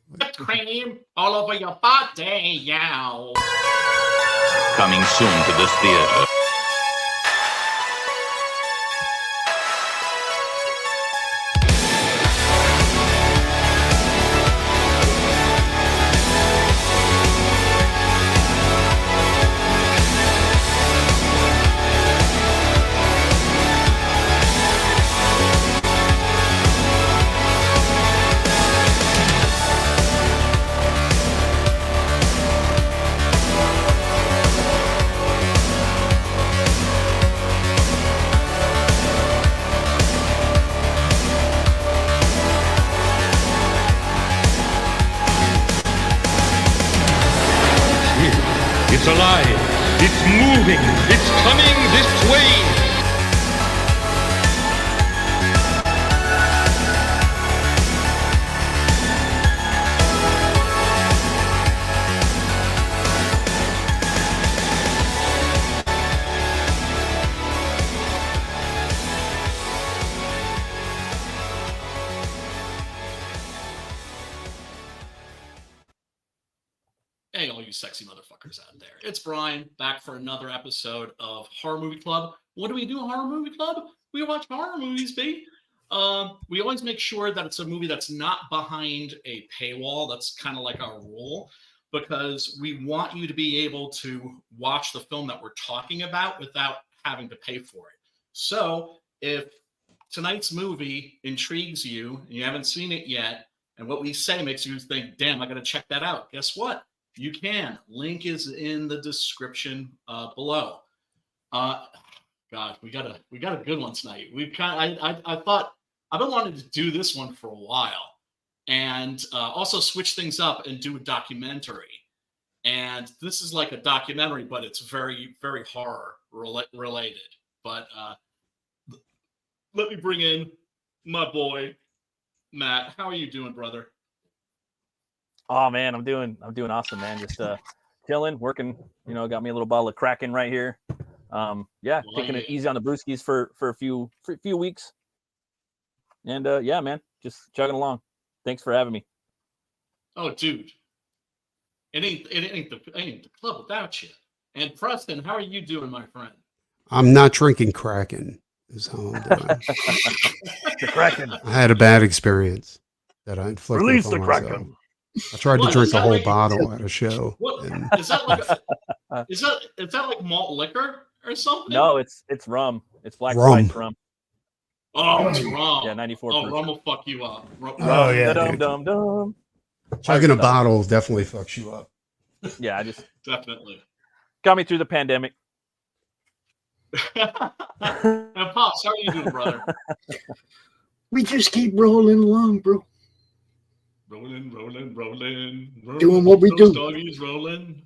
Whipped cream all over your body, yow. Coming soon to this theater. It's alive. It's moving. It's coming this way. Hey, all you sexy motherfuckers out there. It's Brian, back for another episode of Horror Movie Club. What do we do in Horror Movie Club? We watch horror movies, B. We always make sure that it's a movie that's not behind a paywall. That's kind of like our rule, because we want you to be able to watch the film that we're talking about without having to pay for it. So if tonight's movie intrigues you and you haven't seen it yet, and what we say makes you think, damn, I got to check that out, guess what? You can. Link is in the description below. God, we got a good one tonight. I thought I've been wanting to do this one for a while, and also switch things up and do a documentary. And this is like a documentary, but it's very, very horror related. But let me bring in my boy Matt. How are you doing, brother? Oh man, I'm doing awesome, man. Just chilling, working. You know, got me a little bottle of Kraken right here. Taking it easy on the brewskis for a few weeks. And yeah, man, just chugging along. Thanks for having me. Oh, dude, it ain't the club without you. And Preston, how are you doing, my friend? I'm not drinking Kraken. Is how I'm doing. The Kraken. I had a bad experience that I inflicted Release upon the myself. Kraken. I tried to drink a whole bottle at a show. What is that like? Is that like malt liquor or something? No, it's rum. It's black Rum. spice rum. Oh, it's rum. Yeah, 94 Oh, proof. rum will fuck you up. Oh, yeah, Dum dum dum. Chugging a bottle definitely fucks you up. Yeah, I just Definitely. got me through the pandemic. And Pops, how are you doing, brother? We just keep rolling along, bro. Rolling. Doing what we do. Doggies rolling.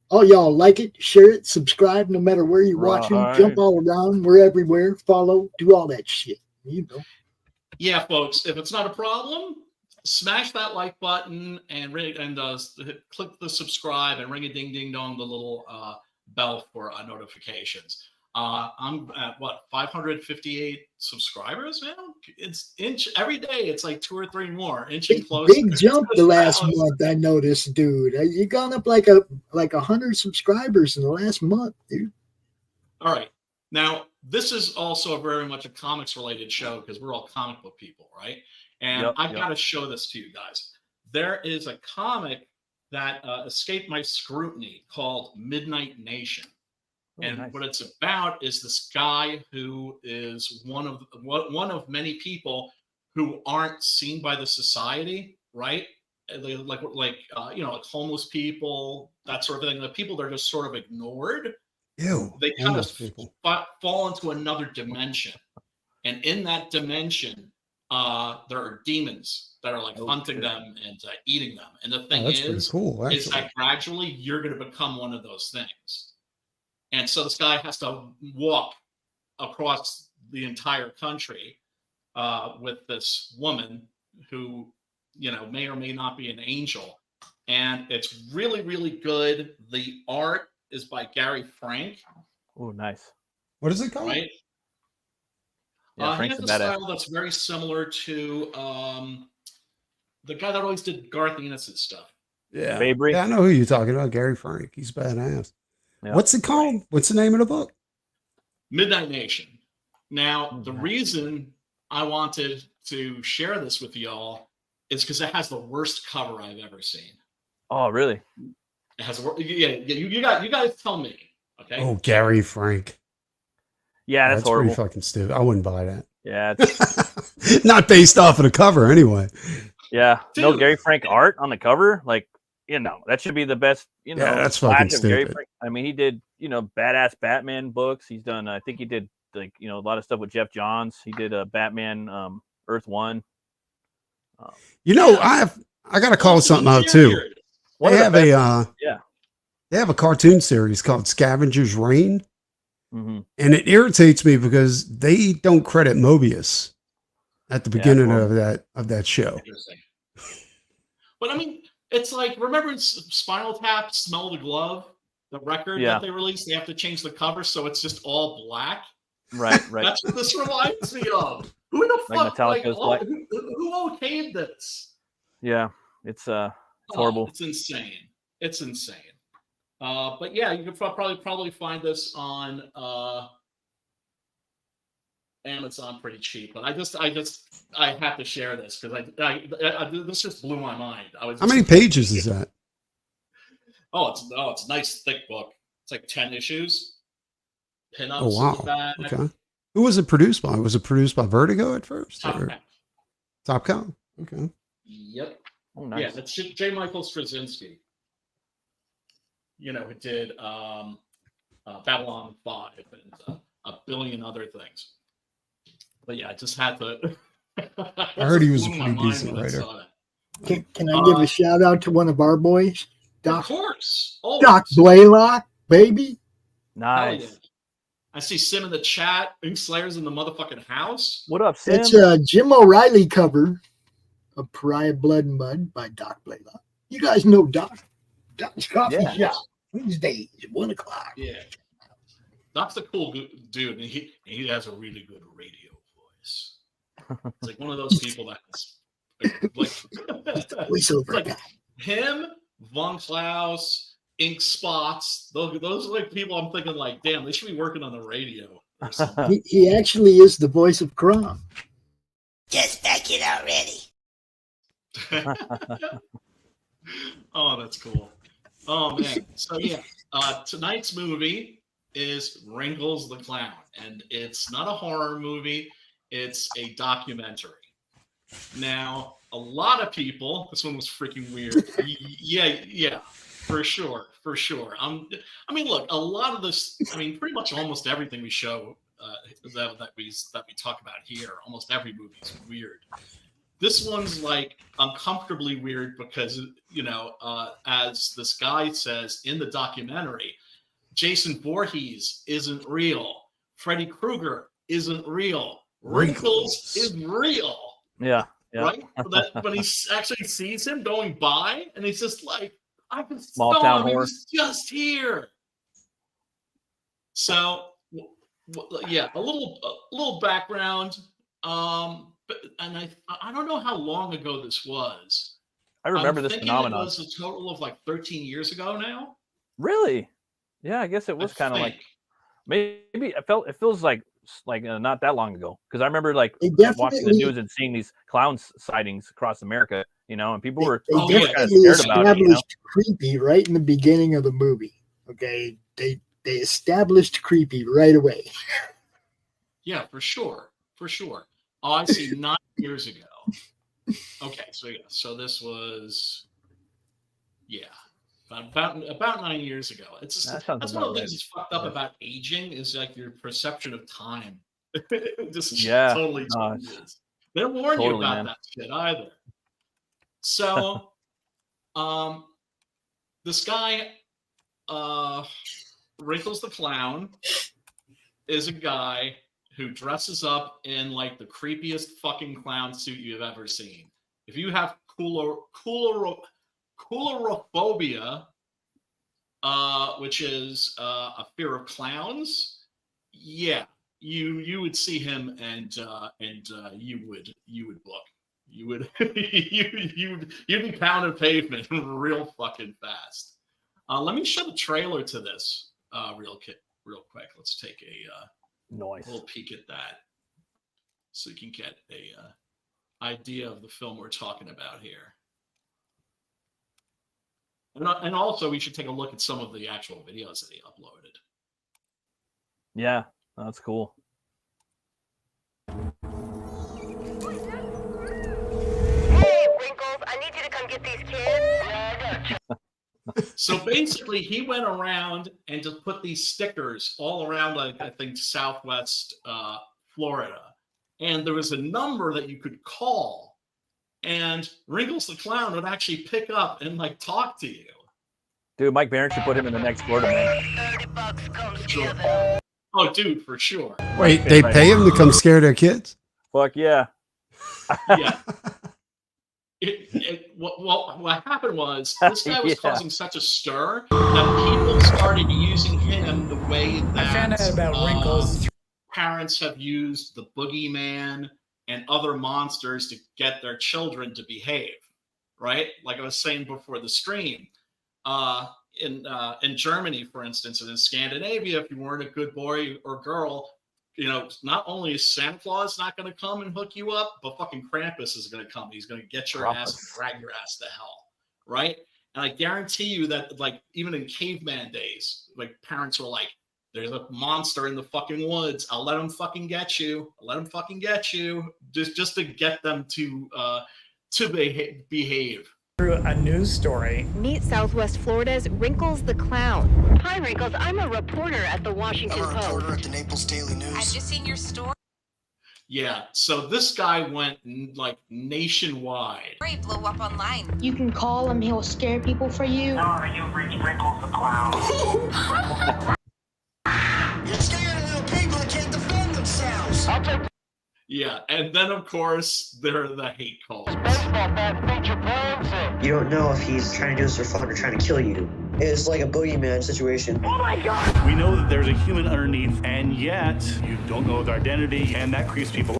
Oh, y'all like it, share it, subscribe, no matter where you're watching. Right. Jump all around. We're everywhere. Follow, do all that shit. You know. Yeah, folks, if it's not a problem, smash that like button and click the subscribe and ring a ding ding dong, the little bell for notifications. I'm at 558 subscribers now. It's every day. It's like 2 or 3 more inching closer. Big jump the last month. I noticed, dude. You gone up like 100 subscribers in the last month, dude. All right, now this is also very much a comics related show because we're all comic book people, right? And I've got to show this to you guys. There is a comic that escaped my scrutiny called Midnight Nation. And what it's about is this guy who is one of many people who aren't seen by the society, right? Like homeless people, that sort of thing. The people that are just sort of ignored. Ew, they kind of fall into another dimension, and in that dimension, there are demons that are like hunting them and eating them. And the thing is that gradually you're going to become one of those things. And so this guy has to walk across the entire country with this woman who, may or may not be an angel. And it's really, really good. The art is by Gary Frank. Oh, nice. What is it called? Right? Yeah, he has a style that's very similar to the guy that always did Garth Ennis' stuff. Yeah. Fabry. Yeah, I know who you're talking about. Gary Frank. He's badass. Yeah. What's it called? What's the name of the book? Midnight Nation. Now, the reason I wanted to share this with y'all is because it has the worst cover I've ever seen. Oh, really? It has you guys tell me. Okay. Oh, Gary Frank. Yeah, that's horrible. pretty fucking stupid. I wouldn't buy that. Yeah. Not based off of the cover, anyway. Yeah. No Dude. Gary Frank art on the cover. Like, that should be the best, Yeah, that's fucking flash of Gary stupid. Frank. I mean, he did, badass Batman books. He's done, I think he did, like, a lot of stuff with Jeff Johns. He did Batman Earth One. I got to call something out, too. One They of the best- They have a cartoon series called Scavenger's Reign. Mhm. And it irritates me because they don't credit Mobius at the beginning of that show. Interesting. But I mean, it's like, remember Spinal Tap, Smell the Glove, the record that they released? They have to change the cover so it's just all black. Right. That's what this reminds me of. Who the Like fuck? Metallica's black. Who okayed this? Yeah. It's horrible. It's insane. It's insane. But yeah, you could probably find this on Amazon pretty cheap. But I have to share this because this just blew my mind. How many pages is that? It's a nice thick book. It's like 10 issues. Pinups. Oh, wow. In the back. Okay. Who was it produced by? Was it produced by Vertigo at first? Top or Cow. Top Cow? Okay. Yep. Oh, nice. Yeah, that's J. Michael Straczynski. Who did Babylon 5 and a billion other things. But yeah, I just had to. I heard he was a pretty decent writer. Can I give a shout out to one of our boys? Of course. Always. Doc Blalock, baby. Nice. Yeah. I see Sim in the chat. Ink Slayer's in the motherfucking house. What up, Sam? It's a Jim O'Reilly cover of Pariah Blood and Mud by Doc Blalock. You guys know Doc. Doc's Coffee Shop. Wednesdays at 1 o'clock. Yeah. Doc's a cool dude, and he has a really good radio voice. It's like one of those people that's like Voiceover like guy. him, Von Klaus, Ink Spots. Those are like people I'm thinking like, damn, they should be working on the radio or something. He actually is the voice of Crom. Just back it already. Oh, that's cool. Oh man. So yeah, tonight's movie is Wrinkles the Clown, and it's not a horror movie, it's a documentary. Now, a lot of people, this one was freaking weird. Yeah, for sure. I mean, look, a lot of this, pretty much almost everything we show that we talk about here, almost every movie is weird. This one's like uncomfortably weird because, as this guy says in the documentary, Jason Voorhees isn't real. Freddy Krueger isn't real. Wrinkles is real. Yeah. Right? When he actually sees him going by, and he's just like, I can Small smell town him. horror. He's just here. So, yeah, a little background. And I don't know how long ago this was. I remember this phenomenon. It was a total of like 13 years ago now. Really? Yeah, I guess it was kind of like maybe it feels like not that long ago, because I remember like watching the news and seeing these clown sightings across America, and people were kind of scared about it. Creepy right in the beginning of the movie. Okay, they established creepy right away. Yeah, for sure. Oh, I see. 9 years ago. Okay, so this was, about 9 years ago. It's just, that's one of the things that's fucked up about aging is like your perception of time. Just totally changes. They don't warn you about that shit either. So, this guy, Wrinkles the Clown, is a guy who dresses up in like the creepiest fucking clown suit you've ever seen. If you have coulrophobia, which is a fear of clowns, yeah, you would see him and you would book. would you'd be pounding pavement real fucking fast. Let me show the trailer to this real quick. Let's take a little peek at that, so you can get a idea of the film we're talking about here. And also, we should take a look at some of the actual videos that he uploaded. Yeah, that's cool. Hey, Wrinkles, I need you to come get these kids. Yeah, I got you. So basically, he went around and just put these stickers all around, like, I think, Southwest Florida. And there was a number that you could call, and Wrinkles the Clown would actually pick up and, like, talk to you. Dude, Mike Barron should put him in the next Florida Man. $30 comes Sure. together. Oh, dude, for sure. Wait, they pay him to come scare their kids? Fuck yeah. Yeah. What happened was this guy was causing such a stir that people started using him the way that I found out about Wrinkles. Parents have used the boogeyman and other monsters to get their children to behave, right? Like I was saying before the stream, in Germany, for instance, and in Scandinavia, if you weren't a good boy or girl, you know, not only is Santa Claus not going to come and hook you up, but fucking Krampus is going to come. He's going to get your ass and drag your ass to hell, right? And I guarantee you that, like, even in caveman days, like, parents were like, there's a monster in the fucking woods. I'll let him fucking get you. I'll let him fucking get you. Just to get them to behave. Through a news story. Meet Southwest Florida's Wrinkles the Clown. Hi, Wrinkles. I'm a reporter at the Washington Post. I'm a reporter at the Naples Daily News. I've just seen your story. Yeah, so this guy went, like, nationwide. Blew up online. You can call him. He'll scare people for you. You've reached Wrinkles the Clown. You're scaring little people that can't defend themselves. Yeah, and then, of course, there are the hate calls. You don't know if he's trying to do this for fun or trying to kill you. It's like a boogeyman situation. Oh my God! We know that there's a human underneath, and yet you don't know his identity, and that creeps people.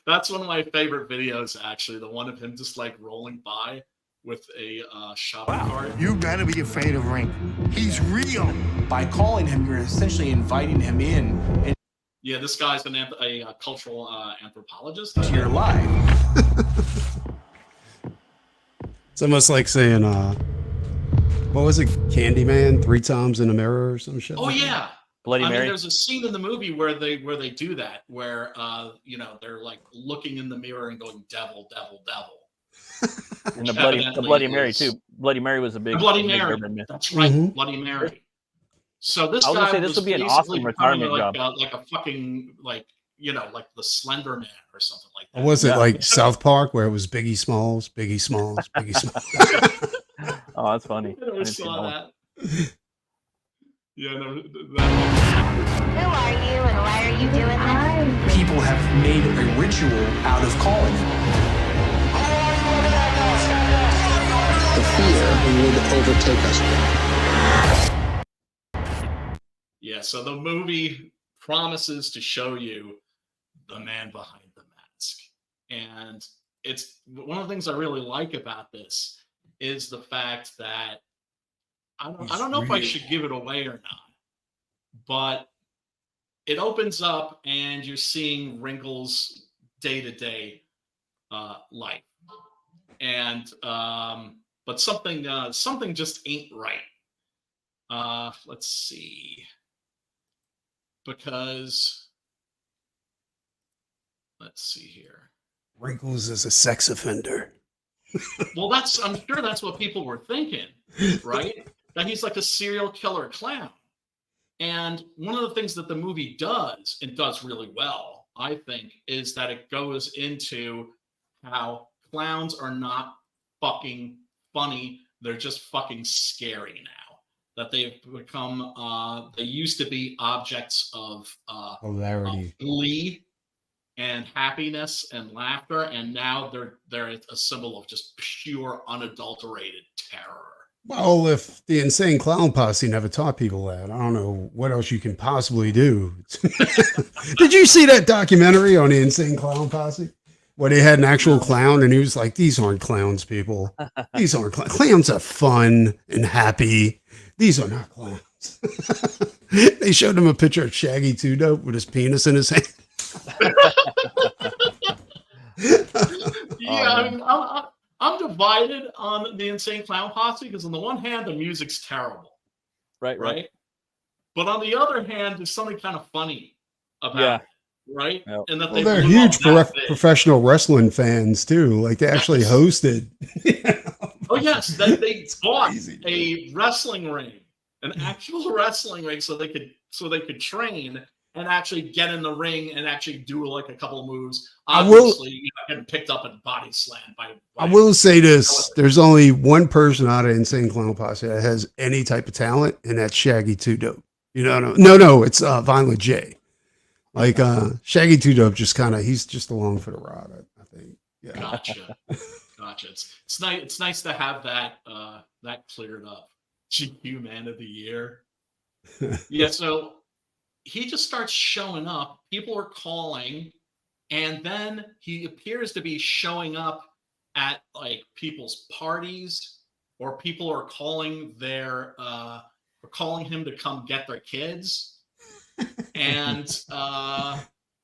That's one of my favorite videos, actually. The one of him just, like, rolling by with a shopping cart. You better be afraid of Wrinkle. He's real. By calling him, you're essentially inviting him in Yeah, this guy's a cultural anthropologist. to your life. It's almost like saying, what was it, Candyman 3 times in a mirror or some shit? Oh yeah, Bloody I Mary. mean, there's a scene in the movie where they do that, where you know, they're like looking in the mirror and going, "Devil, devil, devil." And the Bloody Mary too. Bloody Mary was a big Bloody big Mary. urban myth. That's right, Mm-hmm. Bloody Mary. So this I was guy gonna say this would be an basically awesome retirement becoming job. like a fucking, like, you know, like the Slender Man or something like that. Or was it Yeah. like South Park where it was Biggie Smalls, Biggie Smalls, Biggie Smalls? Oh, that's funny. I I never didn't see saw that one. that. Yeah, no, that Who are you and why are you doing this? People have made a ritual out of calling him. The fear would overtake us. Yeah, so the movie promises to show you the man behind the mask. And it's one of the things I really like about this is the fact that I don't know if I should give it away or not, but it opens up and you're seeing Wrinkles' day-to-day life. And but something just ain't right. Let's see. Because let's see here. Wrinkles is a sex offender. Well, I'm sure that's what people were thinking, right? That he's like a serial killer clown. And one of the things that the movie does, and does really well, I think, is that it goes into how clowns are not fucking funny. They're just fucking scary now. That they've become, they used to be objects of Hilarity. glee and happiness and laughter, and now they're a symbol of just pure, unadulterated terror. Well, if the Insane Clown Posse never taught people that, I don't know what else you can possibly do. Did you see that documentary on the Insane Clown Posse? where they had an actual clown, and he was like, "These aren't clowns, people. These aren't clowns. Clowns are fun and happy. These are not clowns." They showed him a picture of Shaggy 2 Dope with his penis in his hand. Yeah, I'm divided on the Insane Clown Posse because on the one hand, the music's terrible. Right. But on the other hand, there's something kind of funny about it, right? Yep. And that They're huge professional wrestling fans too. Like they actually hosted. Oh yes, they bought a wrestling ring, an actual wrestling ring, so they could train and actually get in the ring and actually do like a couple of moves. Obviously, you know, getting picked up and body slammed by I will say this: there's only one person out of Insane Clown Posse that has any type of talent, and that's Shaggy 2 Dope. You know, no, it's Violent J. Like Shaggy 2 Dope, just kind of he's just along for the ride. I think. Yeah. Gotcha. It's nice to have that cleared up. GQ Man of the Year. Yeah. So he just starts showing up. People are calling, and then he appears to be showing up at like people's parties, or people are calling calling him to come get their kids. And I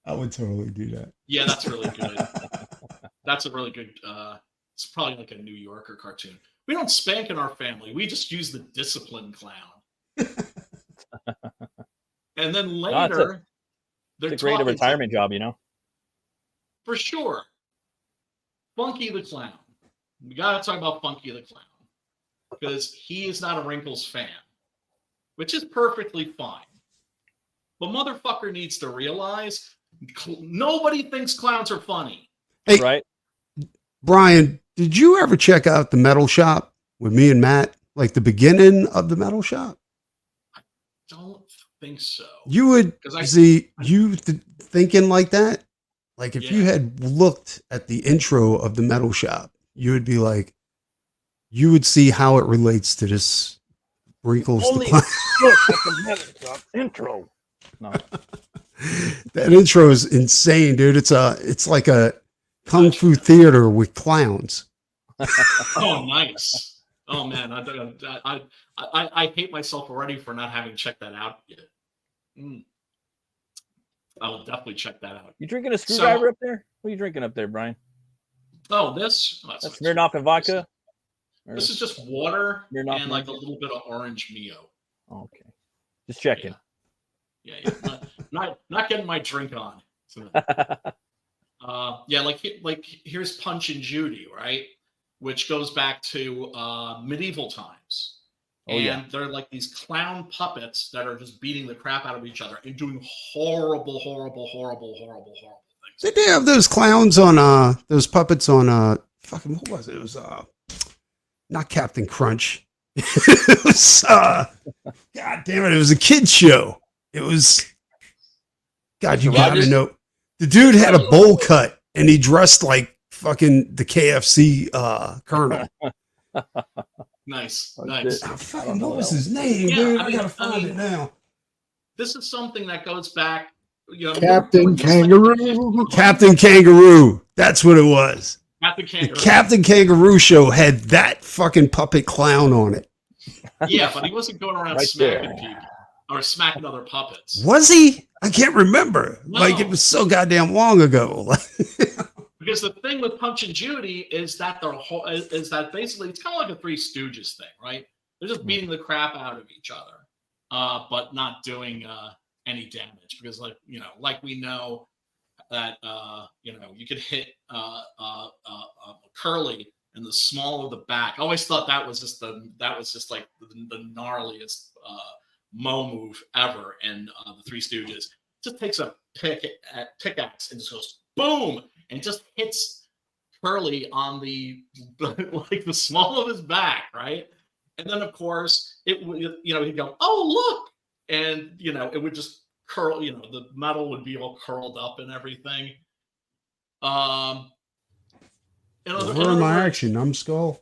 would totally do that. Yeah, that's really good. That's a really good it's probably like a New Yorker cartoon. We don't spank in our family. We just use the discipline clown. And then later, it's a great retirement job, you know? For sure. Funky the Clown. We got to talk about Funky the Clown. Because he is not a Wrinkles fan. Which is perfectly fine. But motherfucker needs to realize nobody thinks clowns are funny. Hey, right? Brian, did you ever check out the Metal Shop with me and Matt? Like the beginning of the Metal Shop? I don't think so. You would see you thinking like that. Like if you had looked at the intro of the Metal Shop, you would be like, you would see how it relates to this Wrinkles. Holy look at the Metal Shop intro. No. That intro is insane, dude. It's like a kung fu theater with clowns. Oh, nice. Oh man, I hate myself already for not having checked that out yet. I will definitely check that out. You drinking a screwdriver up there? What are you drinking up there, Brian? Oh, this? That's Smirnoff and vodka? This is just water Smirnoff and like a little bit of orange Mio. Okay. Just checking. Yeah. Not getting my drink on. Like here's Punch and Judy, right? Which goes back to medieval times. And they're like these clown puppets that are just beating the crap out of each other and doing horrible things. Did they have those clowns on those puppets on fucking what was it? It was not Captain Crunch. It was God damn it, it was a kid's show. It was God, you gotta know. The dude had a bowl cut and he dressed like fucking the KFC colonel. Nice. What was his name, dude? I gotta find it now. This is something that goes back, you know, Captain Kangaroo. Captain Kangaroo. That's what it was. Captain Kangaroo. The Captain Kangaroo show had that fucking puppet clown on it. Yeah, but he wasn't going around smacking people or smacking other puppets. Was he? I can't remember. No. Like it was so goddamn long ago. Because the thing with Punch and Judy is that basically it's kind of like a Three Stooges thing, right? They're just beating the crap out of each other, but not doing any damage. Because, like we know that you could hit Curly in the small of the back. I always thought that was just like the gnarliest Mo move ever in the Three Stooges. Just takes a pickaxe and just goes boom and just hits Curly on the small of his back, right? And then of course it would he'd go, oh look, and it would just curl. The metal would be all curled up and everything. Where am I action? Numbskull.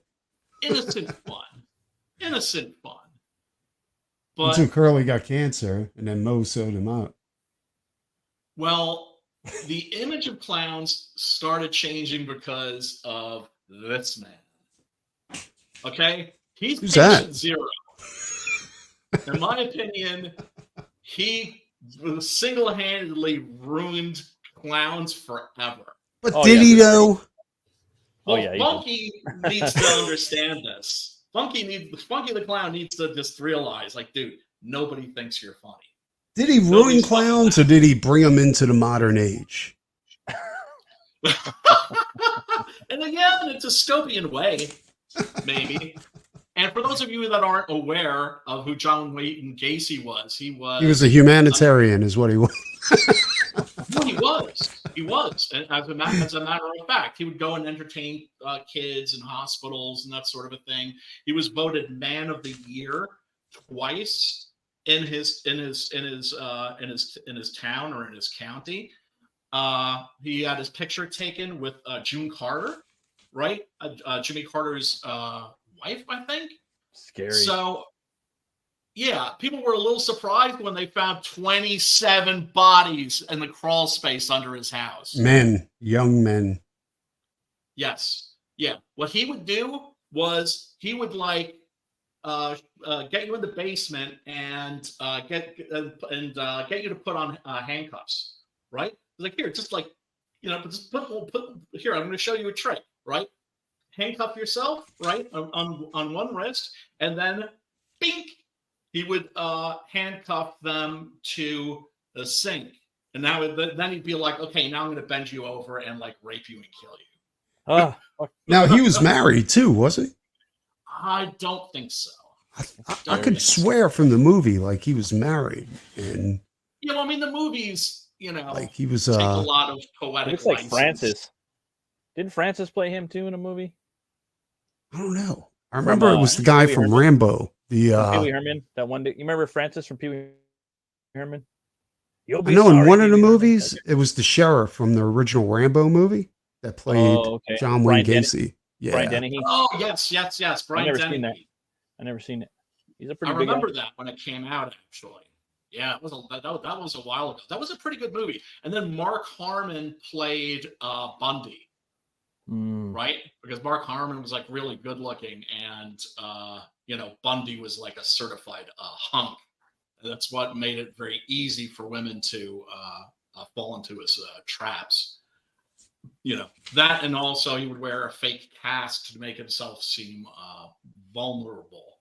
Innocent fun. But until Curly got cancer, and then Mo sewed him up. Well, the image of clowns started changing because of this man. Okay? He's Who's patient that? zero. In my opinion, he single-handedly ruined clowns forever. But did he though? Well, Oh, yeah, he Funky needs to understand this. Funky the clown needs to just realize, like, dude, nobody thinks you're funny. Did he ruin clowns or did he bring them into the modern age? And again, in a dystopian way, maybe. And for those of you that aren't aware of who John Wayne Gacy was, he was a humanitarian, is what he was. He was. And as a matter of fact, he would go and entertain kids in hospitals and that sort of a thing. He was voted Man of the Year twice in his town or in his county. He had his picture taken with June Carter, right? Jimmy Carter's wife, I think. Scary. So, yeah, people were a little surprised when they found 27 bodies in the crawl space under his house. Men, young men. Yes. Yeah. What he would do was he would like get you in the basement and get you to put on handcuffs, right? Like, here, just like, just put here. I'm going to show you a trick, right? Handcuff yourself, right, on one wrist, and then, bink, he would handcuff them to the sink, and then he'd be like, okay, now I'm going to bend you over and like rape you and kill you. Now he was married too, was he? I don't think so. I could swear from the movie like he was married, and I mean the movies, like he was take a lot of poetic. Looks like license. Francis. Didn't Francis play him too in a movie? I don't know. I remember it was the guy from Rambo. Pee Wee Herman. That one. You remember Francis from Pee Wee Herman? I know in one of the movies, it was the sheriff from the original Rambo movie that played John Wayne Gacy. Yeah. Brian Dennehy. Oh, yes. Brian Dennehy. I never seen it. He's a pretty I big remember guy. that when it came out, actually. Yeah, that was a while ago. That was a pretty good movie. And then Mark Harmon played Bundy. Right? Because Mark Harmon was like really good looking, and Bundy was like a certified hunk. And that's what made it very easy for women to fall into his traps. That, and also he would wear a fake cast to make himself seem vulnerable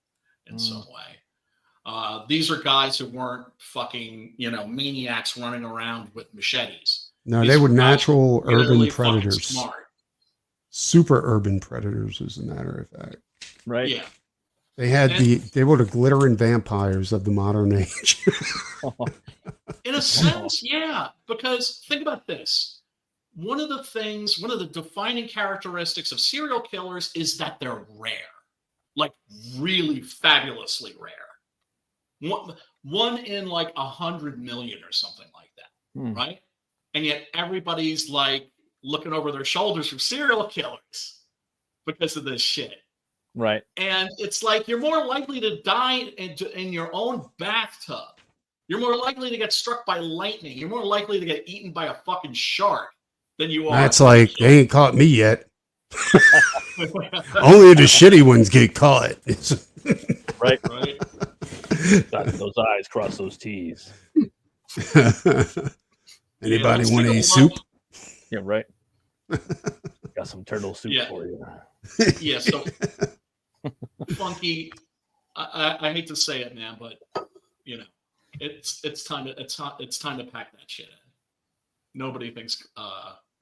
in some way. These are guys who weren't fucking maniacs running around with machetes. No, they were natural urban fucking predators. Smart. Super urban predators, as a matter of fact. Right. Yeah. They were the glittering vampires of the modern age. In a sense, yeah. Because think about this. One of the defining characteristics of serial killers is that they're rare. Like really fabulously rare. One in like 100 million or something like that. Right? And yet everybody's like looking over their shoulders for serial killers because of this shit. Right. And it's like you're more likely to die in your own bathtub. You're more likely to get struck by lightning. You're more likely to get eaten by a fucking shark than you are. That's like, they ain't caught me yet. Only the shitty ones get caught. Right. Dot those I's, cross those T's. Anybody want any soup? Yeah, right. Got some turtle soup for you. Yeah, so Funky, I hate to say it, man, but it's time to pack that shit in. Nobody thinks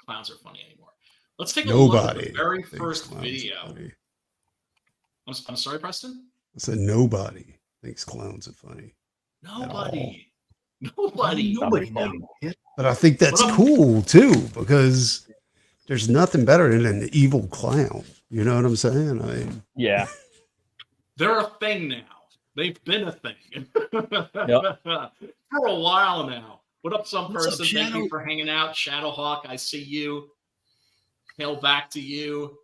clowns are funny anymore. Let's take a look at the very first video. I'm sorry, Preston? I said nobody thinks clowns are funny. Nobody. But I think that's cool too, because there's nothing better than an evil clown. You know what I'm saying? Yeah. They're a thing now. They've been a thing Yep. for a while now. What up, some What's up, person? Thank Shadow? you for hanging out. Shadowhawk, I see you. Hail back to you.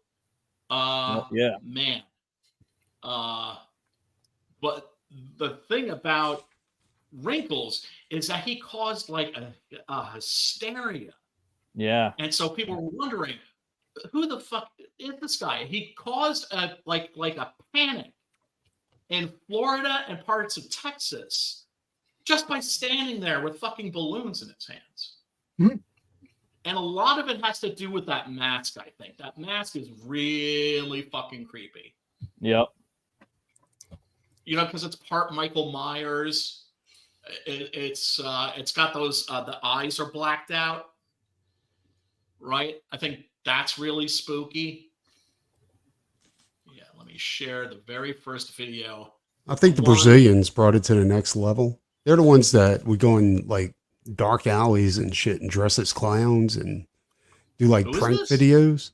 Yeah. Man. But the thing about Wrinkles is that he caused like a hysteria Yeah. And so people were wondering, who the fuck is this guy? He caused a panic in Florida and parts of Texas just by standing there with fucking balloons in his hands. Mm-hmm. And a lot of it has to do with that mask, I think. That mask is really fucking creepy. Yep. You know, because it's part Michael Myers. It's got those the eyes are blacked out, right? I think that's really spooky. Yeah, let me share the very first video. I think the Brazilians brought it to the next level. They're the ones that would go in like dark alleys and shit and dress as clowns and do like Who prank is this? videos,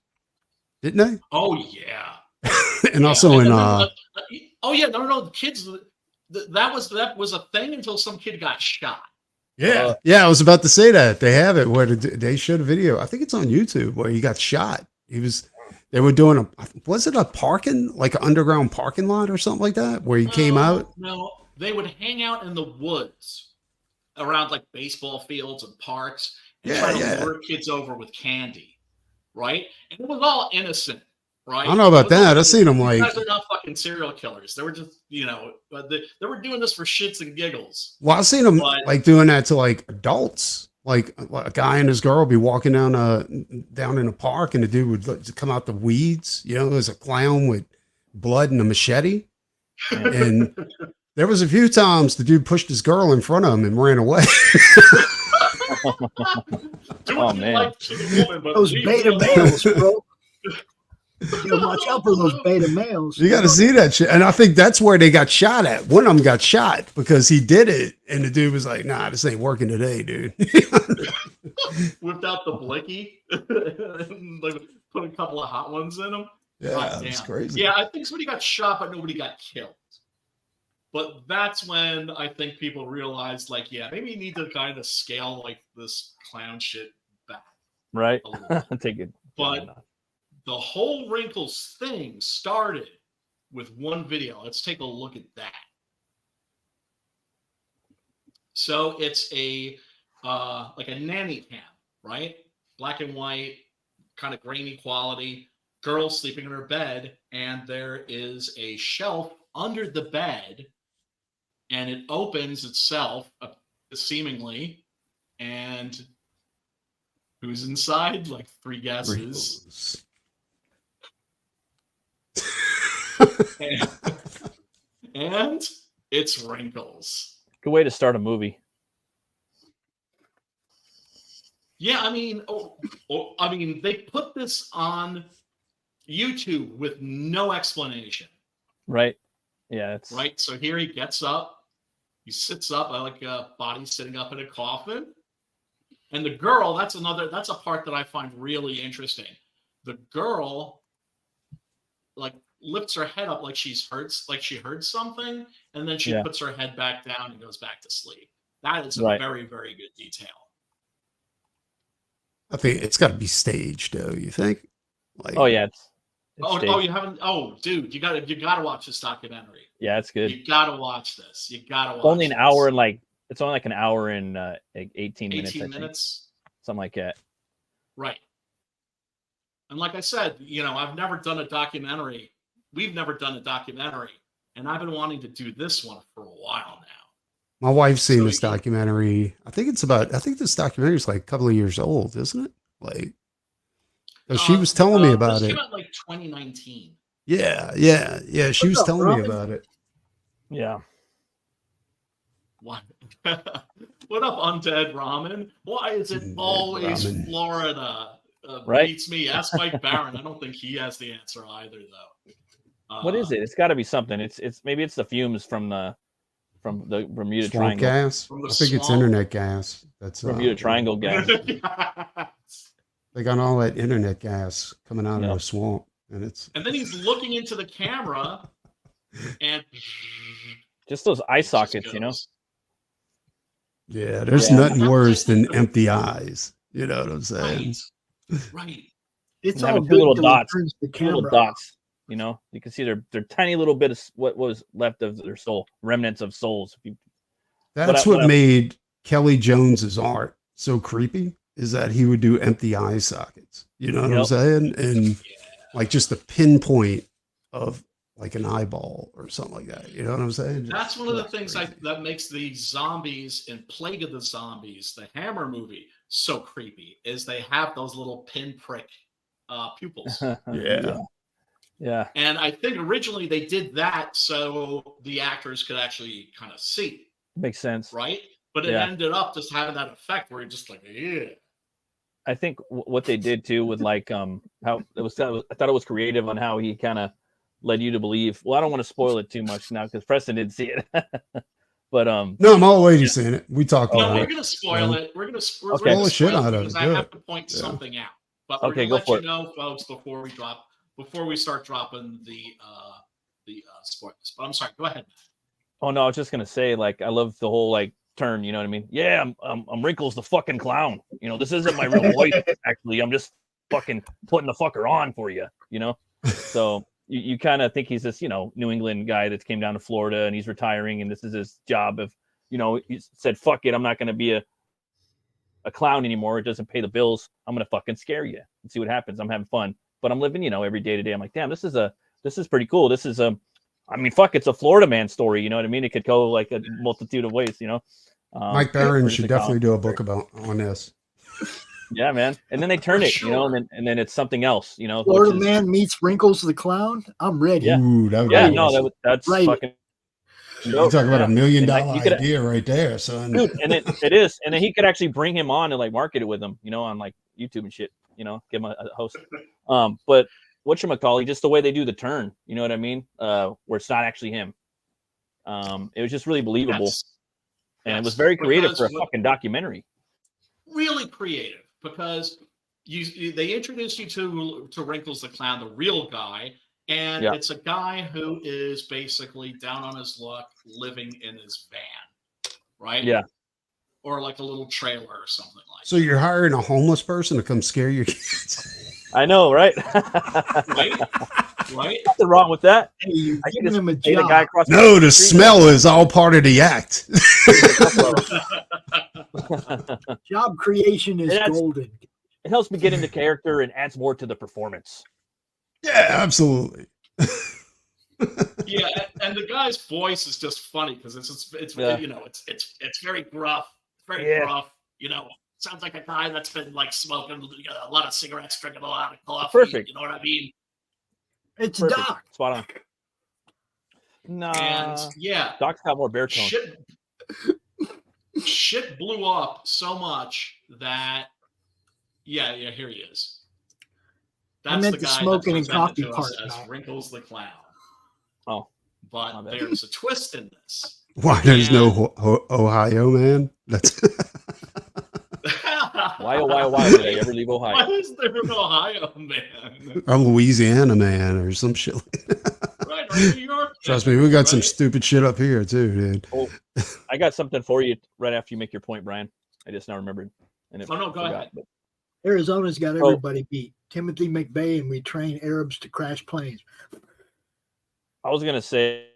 didn't they? Oh yeah. And also in oh yeah, no, the kids. That was a thing until some kid got shot. yeah, I was about to say that they have it where they showed a video. I think it's on YouTube where he got shot. They were doing was it a parking, like an underground parking lot or something like that, where he came out? No, they would hang out in the woods around like baseball fields and parks and try to lure kids over with candy, right? And it was all innocent, right? I don't know about that. I've seen them like. These guys are not fucking serial killers. They were just, they were doing this for shits and giggles. Well, I've seen them like doing that to like adults. Like a guy and his girl would be walking down in a park, and the dude would come out the weeds. You know, there's a clown with blood and a machete. And there was a few times the dude pushed his girl in front of him and ran away. Oh man, those beta males, bro. You watch out for those beta males. You got to see that shit. And I think that's where they got shot at. One of them got shot because he did it. And the dude was like, nah, this ain't working today, dude. Whipped out the blicky. Like, put a couple of hot ones in them. Yeah, that's crazy. Yeah, I think somebody got shot, but nobody got killed. But that's when I think people realized, like, yeah, maybe you need to kind of scale like this clown shit back. Right. Take it. But the whole Wrinkles thing started with one video. Let's take a look at that. So it's a like a nanny cam, right? Black and white, kind of grainy quality. Girl sleeping in her bed, and there is a shelf under the bed, and it opens itself, seemingly, and who's inside? Like 3 guesses. And it's Wrinkles. Good way to start a movie. Yeah, I mean, they put this on YouTube with no explanation. Right. Yeah. It's right. So here he gets up, he sits up like a body sitting up in a coffin, and the girl. That's a part that I find really interesting. The girl, like, lifts her head up like she heard something, and then she puts her head back down and goes back to sleep. That is a very, very good detail. I think it's got to be staged, though. You think? Like, oh yeah. It's you haven't? Oh, dude, you gotta watch this documentary. Yeah, it's good. You gotta watch this. You gotta watch. It's only an hour, it's only like an hour and like 18 minutes. 18 minutes, something like that. Right. And like I said, I've never done a documentary. We've never done a documentary, and I've been wanting to do this one for a while now. My wife's seen this documentary. I think this documentary is like a couple of years old, isn't it? Like, she was telling me about it. Came out like 2019. Yeah. She was telling me about it. Yeah. What? What up, Undead Ramen? Why is it always Florida? Right? Beats me. Ask Mike Barron. I don't think he has the answer either, though. What is it? It's got to be something. It's maybe it's the fumes from the Bermuda Swamp Triangle gas. I think it's internet gas. That's Bermuda Triangle gas. They got all that internet gas coming out of the swamp, and then he's looking into the camera, and just those eye sockets, Yeah, there's nothing worse than empty eyes. You know what I'm saying? Right. It's all good little dots. The camera. Little dots. You can see their tiny little bit of what was left of their soul, remnants of souls. That's what made Kelly Jones's art so creepy. is that he would do empty eye sockets. You know what I'm saying? And like just a pinpoint of like an eyeball or something like that. You know what I'm saying? That's one of the things that makes the zombies in Plague of the Zombies, the Hammer movie, so creepy, is they have those little pinprick pupils. Yeah. And I think originally they did that so the actors could actually kind of see. Makes sense. Right? But it ended up just having that effect where you're just like, yeah. I think what they did too with like how it was, I thought it was creative on how he kind of led you to believe. Well, I don't want to spoil it too much now because Preston didn't see it. But no, I'm already seeing it. We talked about No, it. we're gonna spoil it. We're gonna spoil the shit out of it. because I have to point something out. But we're gonna let you know, folks, before we start dropping the spoilers. But I'm sorry, go ahead. Oh no, I was just gonna say, like, I love the whole like turn, you know what I mean? Yeah, I'm Wrinkles the fucking clown. You know, this isn't my real voice, actually. I'm just fucking putting the fucker on for you, you know? So you kind of think he's this, you know, New England guy that came down to Florida and he's retiring and this is his job of, you know, he said, fuck it, I'm not gonna be a clown anymore. It doesn't pay the bills. I'm gonna fucking scare you and see what happens. I'm having fun. But I'm living, you know, every day to day. I'm like, damn, this is pretty cool. This is I mean, fuck, it's a Florida man story. You know what I mean? It could go like a multitude of ways, you know? Mike Barron should definitely do a book on this. Yeah, man. And then they turn it, you know, and then it's something else, you know? Florida man meets Wrinkles the Clown. I'm ready. Yeah. Ooh, that would be awesome. That's right. Fucking. You talk about $1 million idea right there, son. Dude, and it is. And then he could actually bring him on and like market it with him, you know, on like YouTube and shit, you know, give him a host. But whatchamacallit, just the way they do the turn, you know what I mean? Where it's not actually him. It was just really believable. And it was very creative for a fucking documentary. Really creative because they introduced you to Wrinkles the Clown, the real guy, and it's a guy who is basically down on his luck, living in his van, right? Yeah. Or like a little trailer or something like. So you're hiring a homeless person to come scare your kids? I know, right? Right? Nothing wrong with that. Hey, I give him a job. guy across No, the smell is all part of the act. Job creation is golden. It helps me get into character and adds more to the performance. Yeah, absolutely. Yeah, and the guy's voice is just funny because it's you know it's very gruff, gruff. You know, sounds like a guy that's been like smoking a lot of cigarettes, drinking a lot of coffee. Perfect. You know what I mean? It's Perfect. Doc. Spot on. Nah. And yeah, Doc's got more baritone. Shit blew up so much that here he is. I meant the smoking and coffee part. As Wrinkles the Clown. Oh, but there's a twist in this. Why there's no Ohio man? That's why would I ever leave Ohio? Why is there an Ohio man? a Louisiana man or some shit. Right, or New York. Trust me, we got some stupid shit up here too, dude. Oh, I got something for you right after you make your point, Brian. I just now remembered. And no, go ahead. But... Arizona's got everybody beat. Timothy McVeigh, and we train Arabs to crash planes. I was gonna say,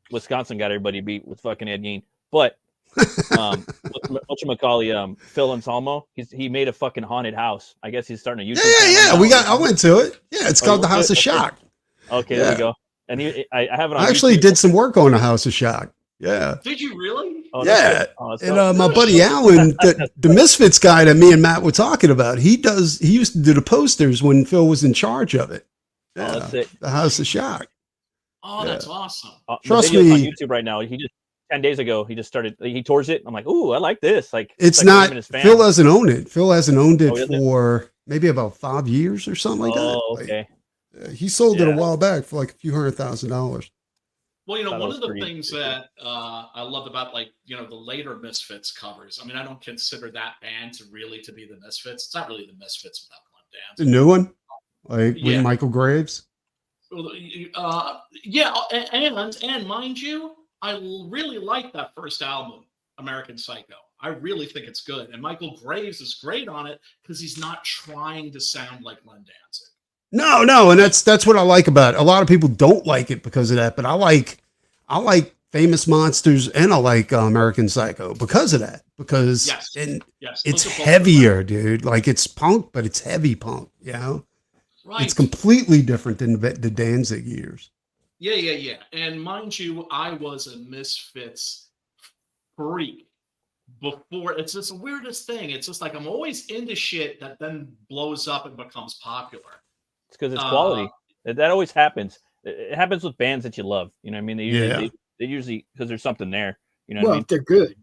Wisconsin got everybody beat with fucking Ed Gein, but whatchamacallit, Phil Anselmo, he made a fucking haunted house. I guess he's starting a YouTube. Yeah. I went to it. Yeah, it's called the House of Shock. Okay, there we go. And I have it on. I actually YouTube. did some work on the House of Shock. Yeah. Did you really? Oh, yeah. Oh, and my buddy Alan, the Misfits guy that me and Matt were talking about, he used to do the posters when Phil was in charge of it. Yeah. Oh, that's it. The House of Shock. Oh, that's awesome. Trust me. me. On YouTube right now. He just 10 days ago, he just started. He tours it. I'm like, ooh, I like this. Like, it's like not. Phil doesn't own it. Phil hasn't owned it for maybe about 5 years or something like that. Oh, okay. He sold it a while back for like a few $100,000. Well, you know, one of the things that I love about, like, you know, the later Misfits covers. I mean, I don't consider that band to be the Misfits. It's not really the Misfits without Glenn Danzig. The new one, like with Michael Graves. And mind you, I really like that first album, American Psycho. I really think it's good, and Michael Graves is great on it because he's not trying to sound like Glenn Danzig. No, and that's what I like about it. A lot of people don't like it because of that, but I like Famous Monsters, and I like American Psycho because of that. Because it's heavier, dude. Like it's punk, but it's heavy punk. You know, it's completely different than the Danzig years. Yeah. And mind you, I was a Misfits freak before. It's just the weirdest thing. It's just like I'm always into shit that then blows up and becomes popular. It's because it's quality. That always happens. It happens with bands that you love. You know what I mean? They usually because there's something there. You know what I mean? If they're good.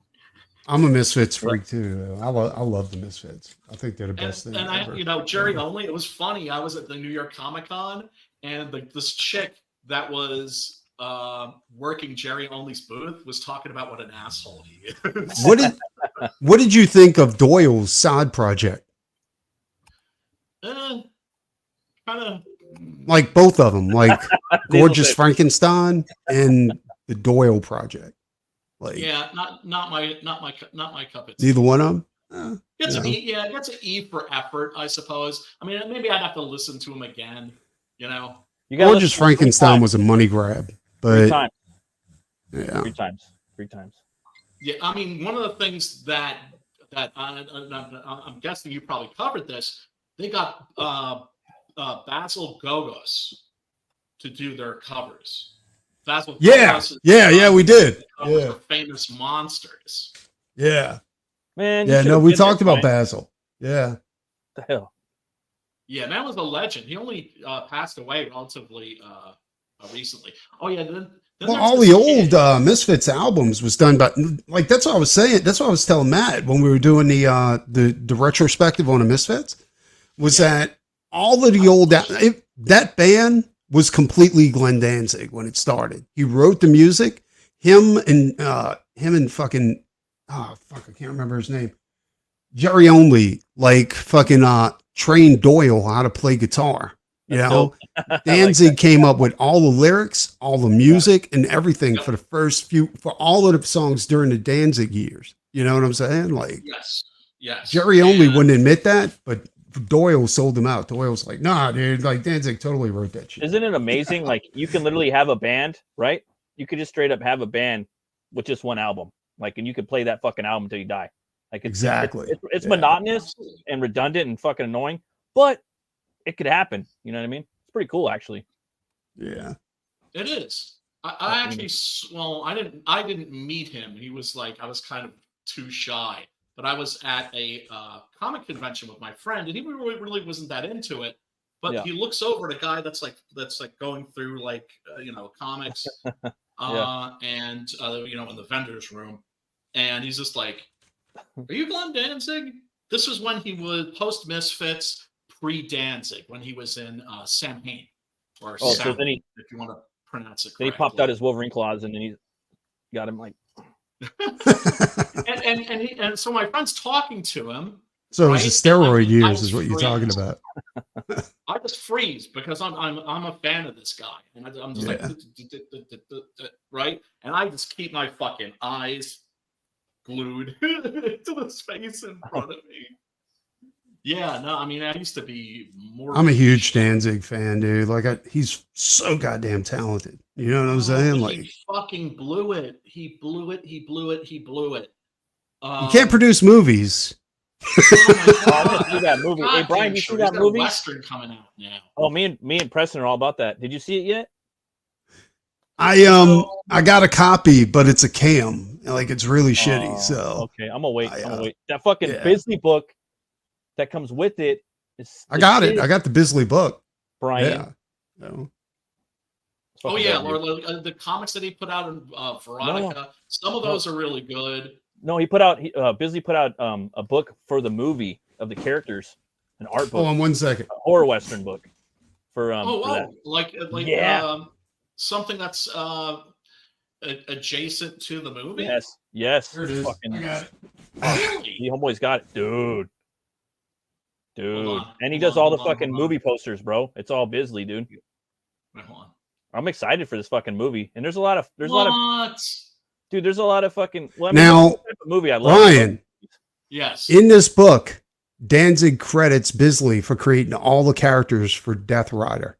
I'm a Misfits freak too. I love the Misfits. I think they're the best thing ever. You know, Jerry Only. It was funny. I was at the New York Comic Con, and this chick that was working Jerry Only's booth was talking about what an asshole he is. What did you think of Doyle's side project? Kind of like both of them, like Gorgeous Frankenstein and the Doyle project. Like, yeah, not my cup of tea. Neither one of them. It's an E for effort, I suppose. I mean, maybe I'd have to listen to him again. You know, Gorgeous Frankenstein was a money grab, but three times. Yeah, I mean, one of the things that I'm guessing you probably covered this. They got Basil Gogos to do their covers. Basil Gogos we did. For Famous Monsters. Yeah, man. Yeah, no, we talked about Basil. Yeah, the hell. Yeah, man was a legend. He only passed away relatively recently. Oh yeah, then all the old Misfits albums was done by, like, that's what I was saying. That's what I was telling Matt when we were doing the retrospective on the Misfits. Was that all of the old that band was completely Glenn Danzig when it started. He wrote the music. Him and fucking I can't remember his name. Jerry Only like fucking trained Doyle how to play guitar. You know, Danzig came up with all the lyrics, all the music, and everything for all of the songs during the Danzig years. You know what I'm saying? Like, yes. Jerry Only wouldn't admit that, but Doyle sold them out. Doyle's like, nah, dude, like Danzig totally wrote that shit. Isn't it amazing? Like, you can literally have a band, right? You could just straight up have a band with just one album, like, and you could play that fucking album until you die. Like, it's monotonous and redundant and fucking annoying, but it could happen. You know what I mean? It's pretty cool, actually. Yeah, it is. I actually, well, I didn't meet him. He was like, I was kind of too shy. But I was at a comic convention with my friend, and he really wasn't that into it. But he looks over at a guy that's like going through like comics, and in the vendor's room, and he's just like, "Are you Glenn Danzig?" This was when he was post Misfits, pre Danzig, when he was in Samhain, or so then if you want to pronounce it correctly. Then he popped out his Wolverine claws, and then he got him like. and so my friend's talking to him. So it was the steroid years, is what you're talking about. I just freeze because I'm a fan of this guy, and I'm just like, right, and I just keep my fucking eyes glued to the space in front of me. Yeah, no, I mean, I used to be more. I'm a huge Danzig fan, dude. Like, he's so goddamn talented. You know what I'm saying? Like, he fucking blew it. He blew it. He you can't produce movies. I want to see that movie. Hey, Brian, you see that movie? Western coming out now. Oh, me and Preston are all about that. Did you see it yet? I got a copy, but it's a cam. Like, it's really shitty. So okay, I'm gonna wait. That fucking Bisley book that comes with it is. I got it. I got the Bisley book, Brian. Yeah. Oh yeah, or the comics that he put out in Veronica. No. Some of those are really good. No, Bisley put out a book for the movie of the characters, an art book. Hold on 1 second. A horror western book for like something that's adjacent to the movie. Yes. Here it is. Fucking, I got it. The homeboy's got it, dude. And he does all the fucking movie posters, bro. It's all Bisley, dude. Wait, hold on. I'm excited for this fucking movie, and there's a lot of fucking. Well, I mean, now, movie I love. Ryan. Yes. In this book, Danzig credits Bisley for creating all the characters for Death Rider.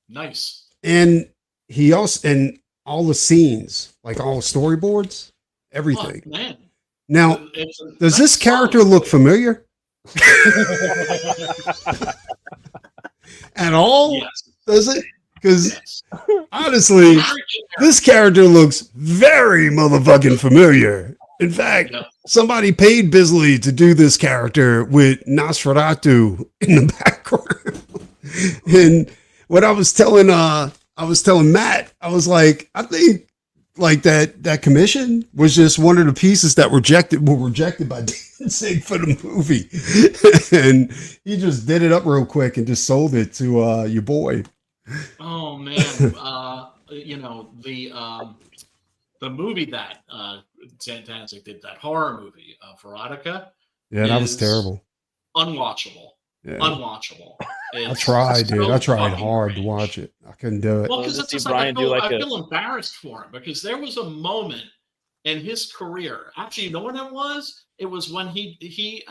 Nice. And he also, and all the scenes, like all the storyboards, everything. Oh, man. Now, does this character look familiar? At all? Yes. Does it? Because honestly, this character looks very motherfucking familiar. In fact, somebody paid Bisley to do this character with Nosferatu in the background. And what I was telling Matt, I was like, I think like that commission was just one of the pieces that were rejected by Danzig for the movie. And he just did it up real quick and just sold it to your boy. Oh man, you know the movie that Danzig did, that horror movie, Perotta. Yeah, that was terrible. Unwatchable. Yeah. Unwatchable. I tried, dude. I tried hard to watch it. I couldn't do it. Well, because it's just like I feel embarrassed for him because there was a moment in his career. Actually, you know what it was? It was when he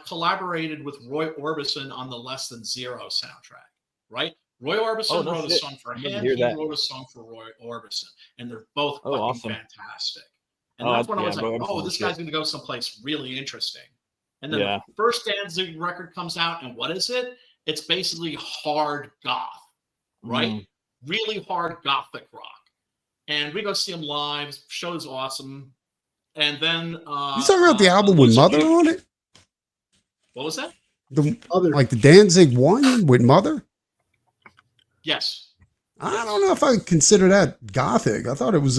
collaborated with Roy Orbison on the Less Than Zero soundtrack, right? Roy Orbison wrote a song for him. He wrote a song for Roy Orbison, and they're both fucking fantastic. And that's when I was like, "Oh, this guy's going to go someplace really interesting." And then the first Danzig record comes out, and what is it? It's basically hard goth, right? Really hard gothic rock. And we go see him live. Show's awesome. And then you talking about the album with Mother on it? What was that? Like the Danzig one with Mother? Yes. I don't know if I consider that gothic. I thought it was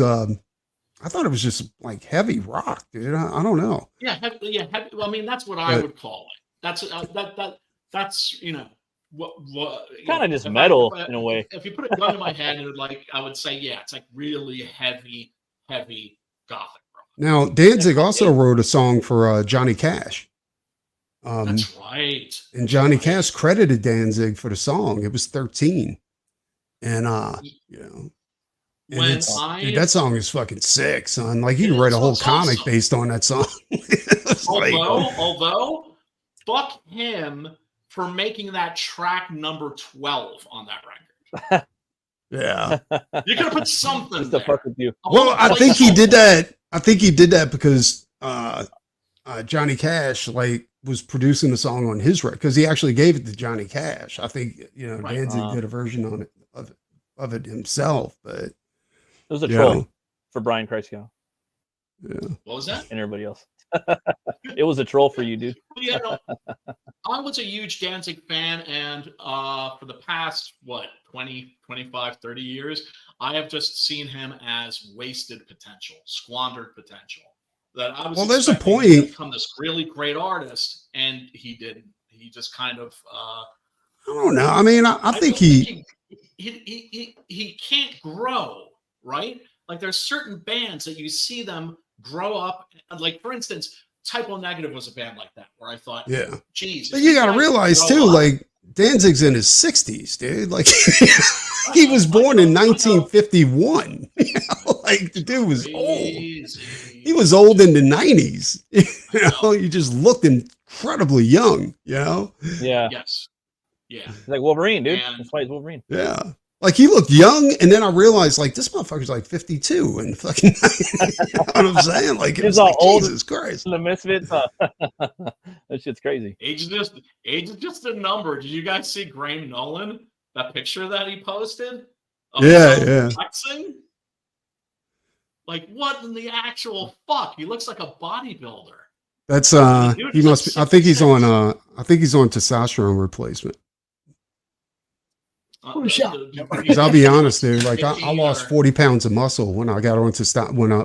just like heavy rock, dude. I don't know. Yeah, heavy. Well, I mean, that's what I would call it. That's you know what kind of just metal in a way. If you put a gun in my head, I would say, yeah, it's like really heavy gothic rock. Now, Danzig also wrote a song for Johnny Cash. That's right. And Johnny Cash credited Danzig for the song. It was 13. And you know, dude, that song is fucking sick, son. Like you can write a whole comic based on that song. although, fuck him for making that track number 12 on that record. Yeah, you could have put something there. Fuck with you. Well, I think he did that. I think he did that because Johnny Cash was producing the song on his record because he actually gave it to Johnny Cash. I think Danzig did a version on it of it himself, but it was a troll for Brian Christgau. Yeah. What was that? And everybody else. It was a troll for you, dude. Yeah, no, I was a huge Danzig fan, and for the past 20, 25, 30 years, I have just seen him as wasted potential, squandered potential. That I was there's a point to become this really great artist, and he didn't. He just kind of I don't know. I mean, I think he can't grow, right? Like there's certain bands that you see them grow up. Like for instance, Typo Negative was a band like that where I thought, geez. But you got to realize too, like Danzig's in his 60s, dude. Like he was born in 1951. You know, like the dude was old. He was old in the 90s. You know, he just looked incredibly young. You know. Yeah. Yes. Yeah. He's like Wolverine, dude. That's why he's Wolverine. Yeah. Like he looked young, and then I realized like this motherfucker's like 52 and fucking. You know what I'm saying? Like it was all like, old. Jesus Christ. The Misfits. That shit's crazy. Age is just a number. Did you guys see Graham Nolan? That picture that he posted? Yeah. Flexing? Like what in the actual fuck? He looks like a bodybuilder. That's he must be. I think he's on testosterone replacement. Because I'll be honest, dude. Like I lost 40 pounds of muscle when I got on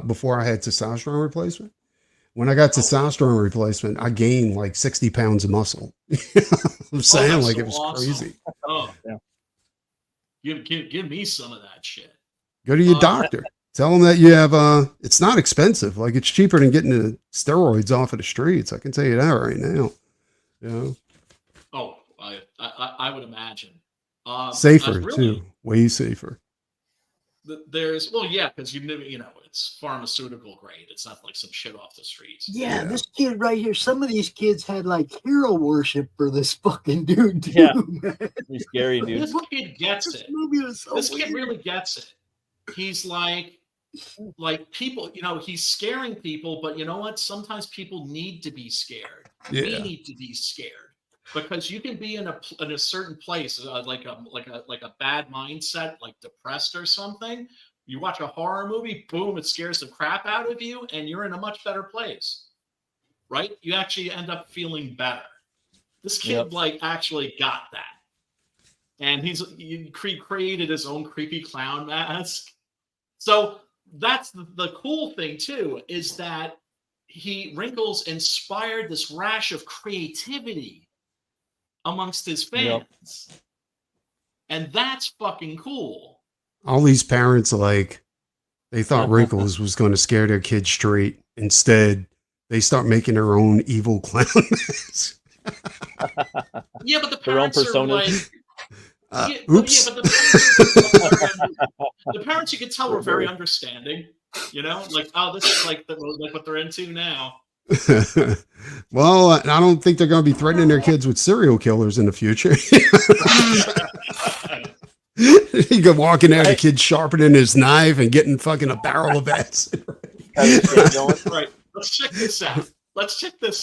before I had testosterone replacement. When I got testosterone replacement, I gained like 60 pounds of muscle. I'm saying like it was crazy. Oh yeah. Give me some of that shit. Go to your doctor. Tell them that you have it's not expensive. Like it's cheaper than getting the steroids off of the streets. I can tell you that right now. You know. Oh, I would imagine. Safer too. Way safer. There's because you know it's pharmaceutical grade. It's not like some shit off the streets. Yeah, this kid right here. Some of these kids had like hero worship for this fucking dude. Too, yeah, man. He's scary, dude. This kid gets it. Movie was so this weird. kid really gets it. he's like people, he's scaring people, but you know what? Sometimes people need to be scared. Yeah. We need to be scared because you can be in a certain place, like a bad mindset, like depressed or something. You watch a horror movie, boom, it scares the crap out of you, and you're in a much better place, right? You actually end up feeling better. This kid actually got that, and he created his own creepy clown mask. So that's the cool thing too, is that Wrinkles inspired this rash of creativity amongst his fans, and that's fucking cool. All these parents, they thought Wrinkles was going to scare their kids straight. Instead, they start making their own evil clown masks. Yeah, but the parents are like, oops. But the parents, you can tell, were very understanding. Like, oh, this is like what they're into now. Well, I don't think they're going to be threatening their kids with serial killers in the future. You go walking there, the kid sharpening his knife and getting fucking a barrel of acid. Right. Let's check this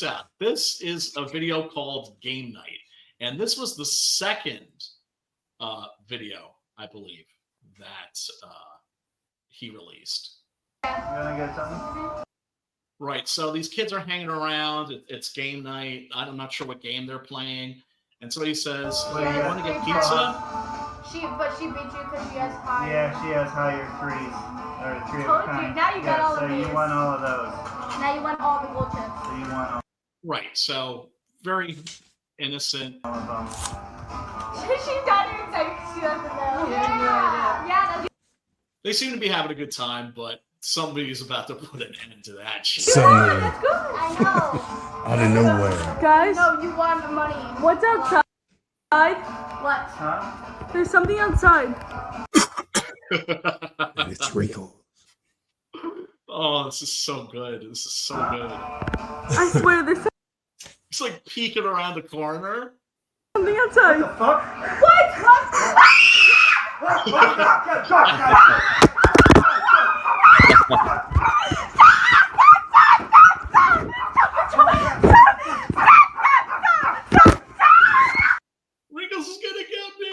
out. This is a video called Game Night. And this was the second video, I believe, that he released. You want to get something? Right. So these kids are hanging around. It's game night. I'm not sure what game they're playing. And so he says, "You want to get pizza?" But she beat you because she has higher. Yeah, she has higher threes. Or three of a kind. Now you got all of these. So you want all of those. Now you want all the gold chips. So you want all. Right. So very innocent. She got her excited because she doesn't know. Yeah. They seem to be having a good time, but somebody's about to put an end to that shit. Suddenly, That's good. I know. out of nowhere. Guys, no, you want the money. What's outside? What? Huh? There's something outside. And it's Wrinkles. Oh, this is so good. This is so good. I swear this. It's like peeking around the corner. Something outside. What the fuck? Wrinkles is gonna get me.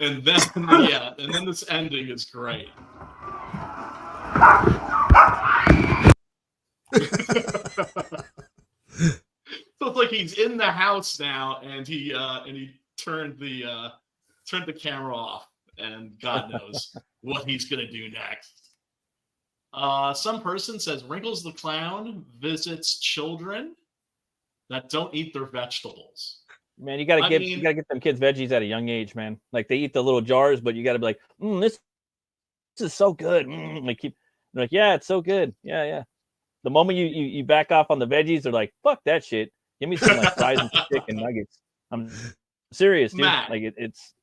And then this ending is great. So it's like he's in the house now, and he turned the camera off, and God knows what he's gonna do next. Some person says Wrinkles the Clown visits children that don't eat their vegetables. Man, you gotta get them kids veggies at a young age, man. Like they eat the little jars, but you gotta be like, this is so good. They're like, yeah, it's so good. Yeah. The moment you back off on the veggies, they're like, fuck that shit. Give me some like fries and chicken nuggets. I'm serious, dude. Matt. Like it's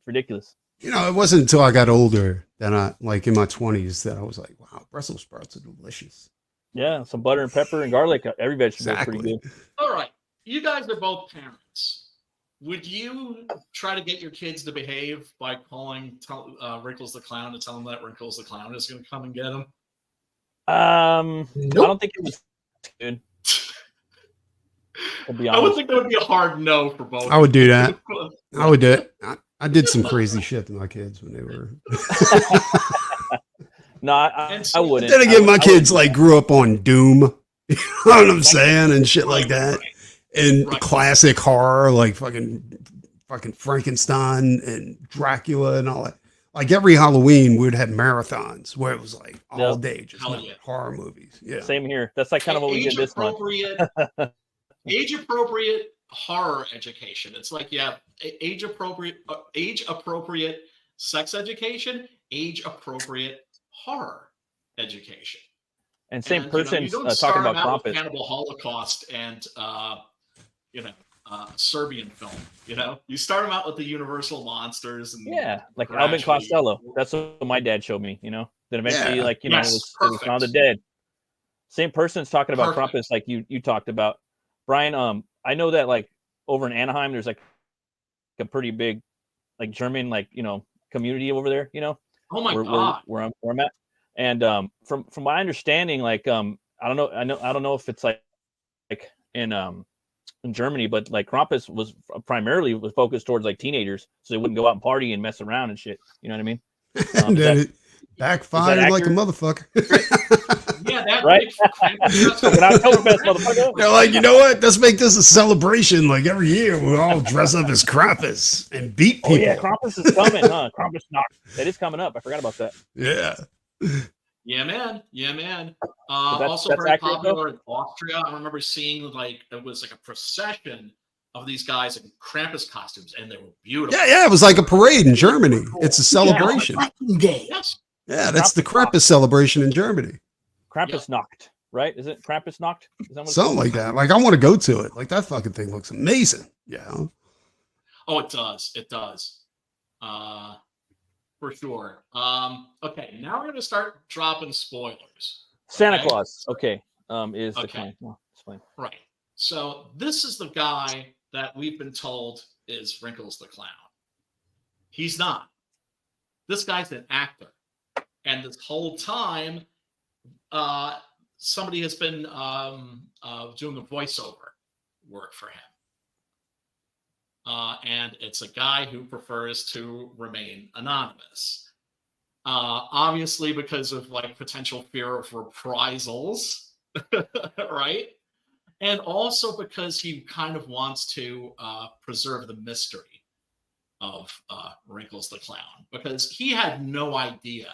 ridiculous. It wasn't until I got older that I, like in my 20s, that I was like, wow, Brussels sprouts are delicious. Yeah, some butter and pepper and garlic. Every vegetable is pretty good. All right. You guys are both parents. Would you try to get your kids to behave by calling Wrinkles the Clown to tell them that Wrinkles the Clown is going to come and get them? Nope. I don't think it was good. To be honest. I would think that would be a hard no for both. I would do that. I would do it. I did some crazy shit to my kids when they were. No, I wouldn't. Then again, my kids grew up on Doom. You know what I'm saying? And shit like that. And classic horror, like fucking Frankenstein and Dracula and all that. Like every Halloween, we'd have marathons where it was like all day, just horror movies. Yeah. Same here. That's like kind of what we did this month. Age-appropriate horror education. It's like age-appropriate sex education, age-appropriate horror education. And same person talking about Krampus. Cannibal Holocaust and Serbian film. You start them out with the Universal monsters and like Alvin Costello. That's what my dad showed me. Then eventually, it was found the dead. Same person's talking about Krampus, like you talked about, Brian. I know that like over in Anaheim, there's like a pretty big, like German, like community over there. Oh my where, God. where I'm at, and from my understanding, like I don't know if it's like in Germany, but like Krampus was primarily focused towards like teenagers, so they wouldn't go out and party and mess around and shit. You know what I mean? And then it backfired like a motherfucker. Yeah, that right. They're like, you know what? Let's make this a celebration. Like every year, we all dress up as Krampus and beat people. Oh yeah, Krampus is coming, huh? Krampus knocked. That is coming up. I forgot about that. Yeah. Yeah, man. Yeah, man. that's Also very accurate, popular in Austria. I remember seeing like it was like a procession of these guys in Krampus costumes, and they were beautiful. Yeah, it was like a parade in Germany. It's a celebration. Yes. Yeah, that's the Krampus celebration in Germany. Krampus knocked, right? Is it Krampus knocked? Is that what Something like that. Like I want to go to it. Like that fucking thing looks amazing. Yeah. Oh, it does. It does. For sure. Okay, now we're gonna start dropping spoilers. Santa Claus. Okay. Is the Okay. clown. Well, explain. Right. So this is the guy that we've been told is Wrinkles the Clown. He's not. This guy's an actor. And this whole time, somebody has been doing the voiceover work for him. And it's a guy who prefers to remain anonymous. Obviously, because of like potential fear of reprisals, right? And also because he kind of wants to preserve the mystery of Wrinkles the Clown, because he had no idea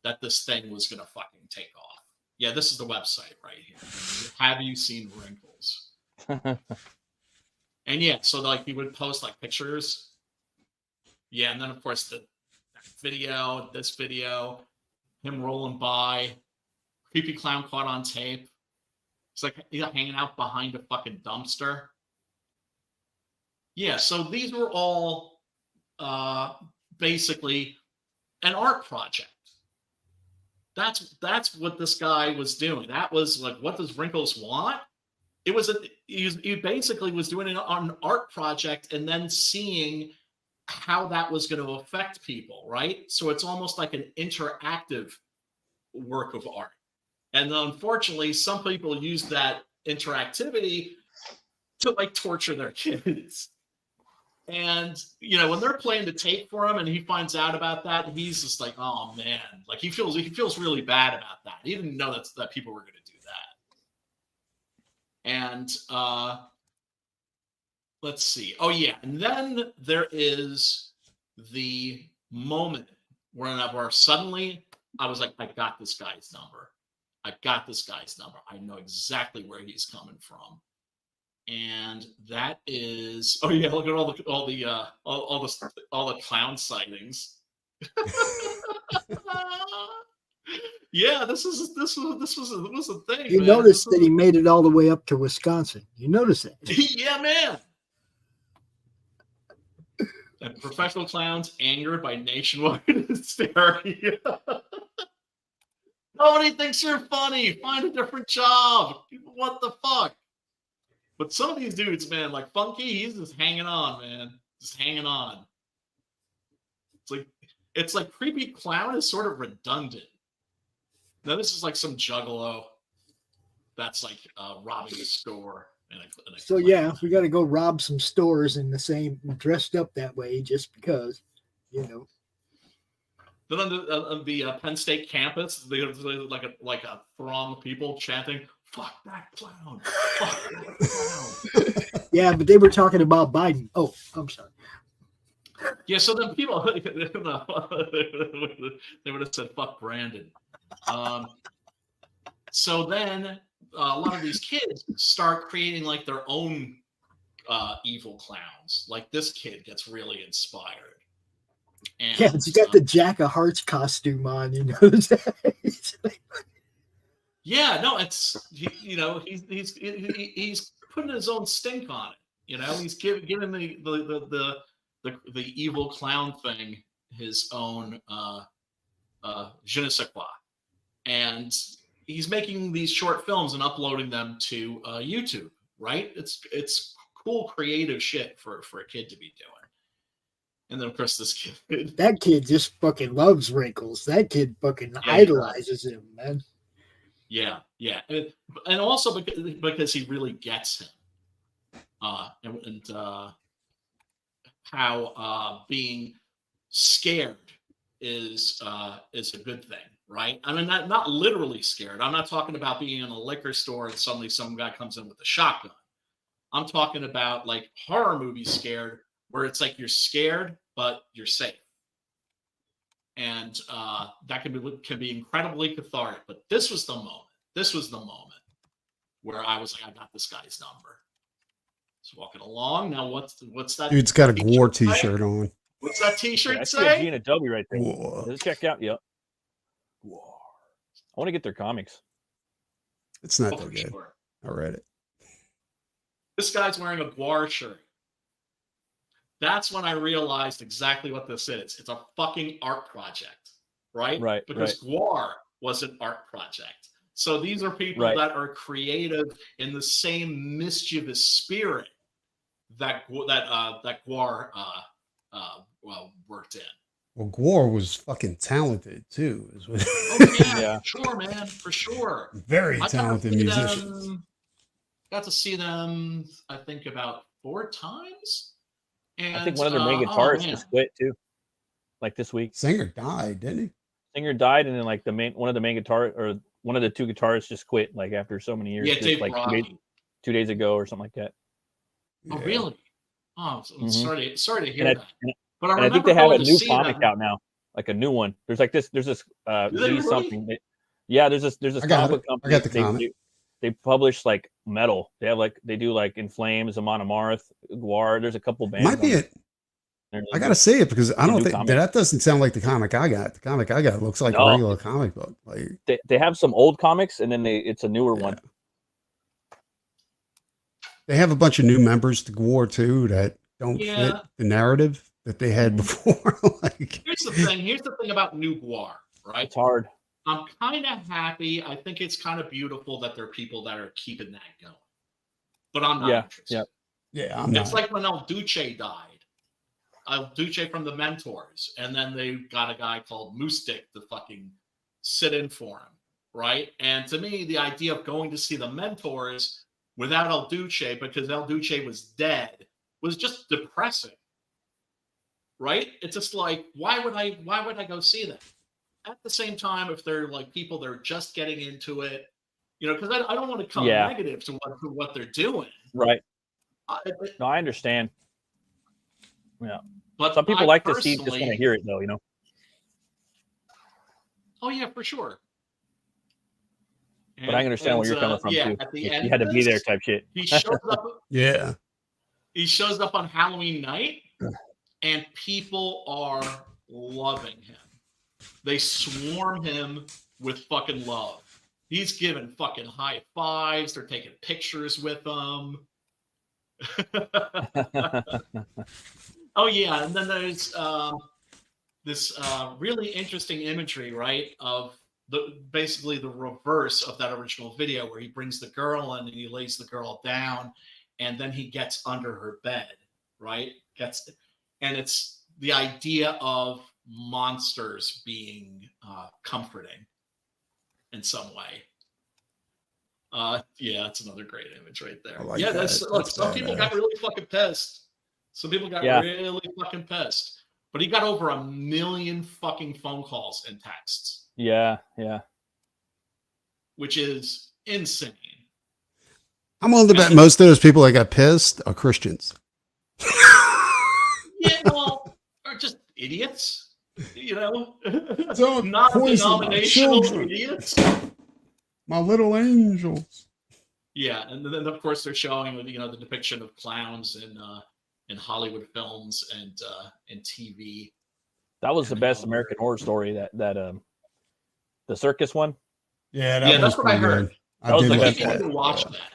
that this thing was going to fucking take off. Yeah, this is the website right here. Have you seen Wrinkles? And yeah, so like he would post like pictures. Yeah, and then of course this video, him rolling by, creepy clown caught on tape. It's like he's hanging out behind a fucking dumpster. Yeah, so these were all basically an art project. That's what this guy was doing. That was like, what does Wrinkles want? It was he basically was doing it on an art project and then seeing how that was going to affect people, right? So it's almost like an interactive work of art. And unfortunately, some people use that interactivity to like torture their kids. And when they're playing the tape for him and he finds out about that, he's just like, oh man, like he feels really bad about that. He didn't know that people were going to do that. And let's see. Oh yeah, and then there is the moment where suddenly I was like, I got this guy's number. I know exactly where he's coming from. And that is, oh yeah, look at all the clown sightings. Yeah, this was a thing. You noticed that he made it all the way up to Wisconsin. You noticed that? Yeah, man. And professional clowns angered by nationwide hysteria. Nobody thinks you're funny. Find a different job. What the fuck? But some of these dudes, man, like Funky, he's just hanging on, man. Just hanging on. It's like creepy clown is sort of redundant. Now this is like some juggalo that's like robbing a store. So yeah, we got to go rob some stores in the same dressed up that way just because, Then on the Penn State campus, there's like a throng of people chanting, "Fuck that clown! Fuck that clown!" Yeah, but they were talking about Biden. Oh, I'm sorry. Yeah, so then people they would have said "fuck Brandon." So then a lot of these kids start creating like their own evil clowns. Like this kid gets really inspired. And, yeah, he's got the Jack of Hearts costume on, Yeah, no, it's he's putting his own stink on it. He's giving the evil clown thing his own je ne sais quoi, and he's making these short films and uploading them to YouTube. Right? It's cool, creative shit for a kid to be doing. And then of course this kid. That kid just fucking loves Wrinkles. That kid fucking Yeah, idolizes him, man. Yeah, and also because he really gets him, and how being scared is a good thing, right? I mean, not literally scared. I'm not talking about being in a liquor store and suddenly some guy comes in with a shotgun. I'm talking about like horror movie scared, where it's like you're scared but you're safe. And that can be incredibly cathartic. But this was the moment. This was the moment where I was like, I got this guy's number. Just walking along. Now, what's that? Dude's got a Gwar t-shirt on. What's that t-shirt I see a say? G and a W right there. Whoa. Let's check out. Yep. I want to get their comics. It's not Oh, that for good. sure. I read it. This guy's wearing a Gwar shirt. That's when I realized exactly what this is. It's a fucking art project, right? Right, Because Gwar was an art project. So these are people that are creative in the same mischievous spirit that Gwar worked in. Well, Gwar was fucking talented too. Oh yeah, for sure, man, for sure. Very talented musicians. Got to see them, I think, about 4 times. And, I think one of their main guitarists just quit too, like this week. Singer died, didn't he? Singer died, and then like one of the main guitar or one of the 2 guitarists just quit, like after so many years. Yeah, just, Dave like Rocky. 2 days ago or something like that. Oh really? Oh, I'm sorry to hear And that. I, But I think they have a going to new see comic them. out now, like a new one. There's this Do they Lee really? something. There's this I got comic book it. company. I got the comic. They publish like metal. They do like In Flames, Amon Amarth, Gwar. There's a couple bands. Might be on it. there. I gotta say it because I They don't do think comics. that doesn't sound like the comic I got. The comic I got looks like No. a regular comic book. Like They have some old comics, and then it's a newer one. they have a bunch of new members to Gwar too that don't fit Yeah. the narrative that they had before. Like Here's the thing. Here's the thing about New Gwar, right? It's hard. I'm kind of happy. I think it's kind of beautiful that there are people that are keeping that going. But I'm not interested. yeah, I'm It's not. like when El Duce died. El Duce from the Mentors. And then they got a guy called Moose Dick to fucking sit in for him, right? And to me, the idea of going to see the Mentors without El Duce, because El Duce was dead, was just depressing. Right? It's just like, why would I go see them? At the same time, if they're like people that are just getting into it, you know, because I don't want to come negative to what they're doing. Right. No, I understand. Yeah. But some people I like to see, just want personally- to hear it though, you know. Oh yeah, for sure. But I understand where you're coming from too. At the You end had to of be there this, type shit. He shows up. Yeah. He shows up on Halloween night, and people are loving him. They swarm him with fucking love. He's giving fucking high fives. They're taking pictures with him. Oh yeah, and then there's this really interesting imagery, right, of basically the reverse of that original video, where he brings the girl in and he lays the girl down, and then he gets under her bed, right? And it's the idea of monsters being comforting in some way. Yeah, that's another great image right there. like Yeah, that. That's some people got really fucking pissed. Some people got really fucking pissed. But he got over 1 million fucking phone calls and texts, Yeah. which is insane. I'm willing to bet most of those people that got pissed are Christians. Yeah, well, are just idiots, you know? Don't Not poison my denominational children. idiots. My little angels. Yeah, and then of course they're showing, you know, the depiction of clowns in Hollywood films and TV. That was the best American Horror Story. That the circus one. Yeah, Yeah, that's what I heard. That was the did best like I that. need to watch that.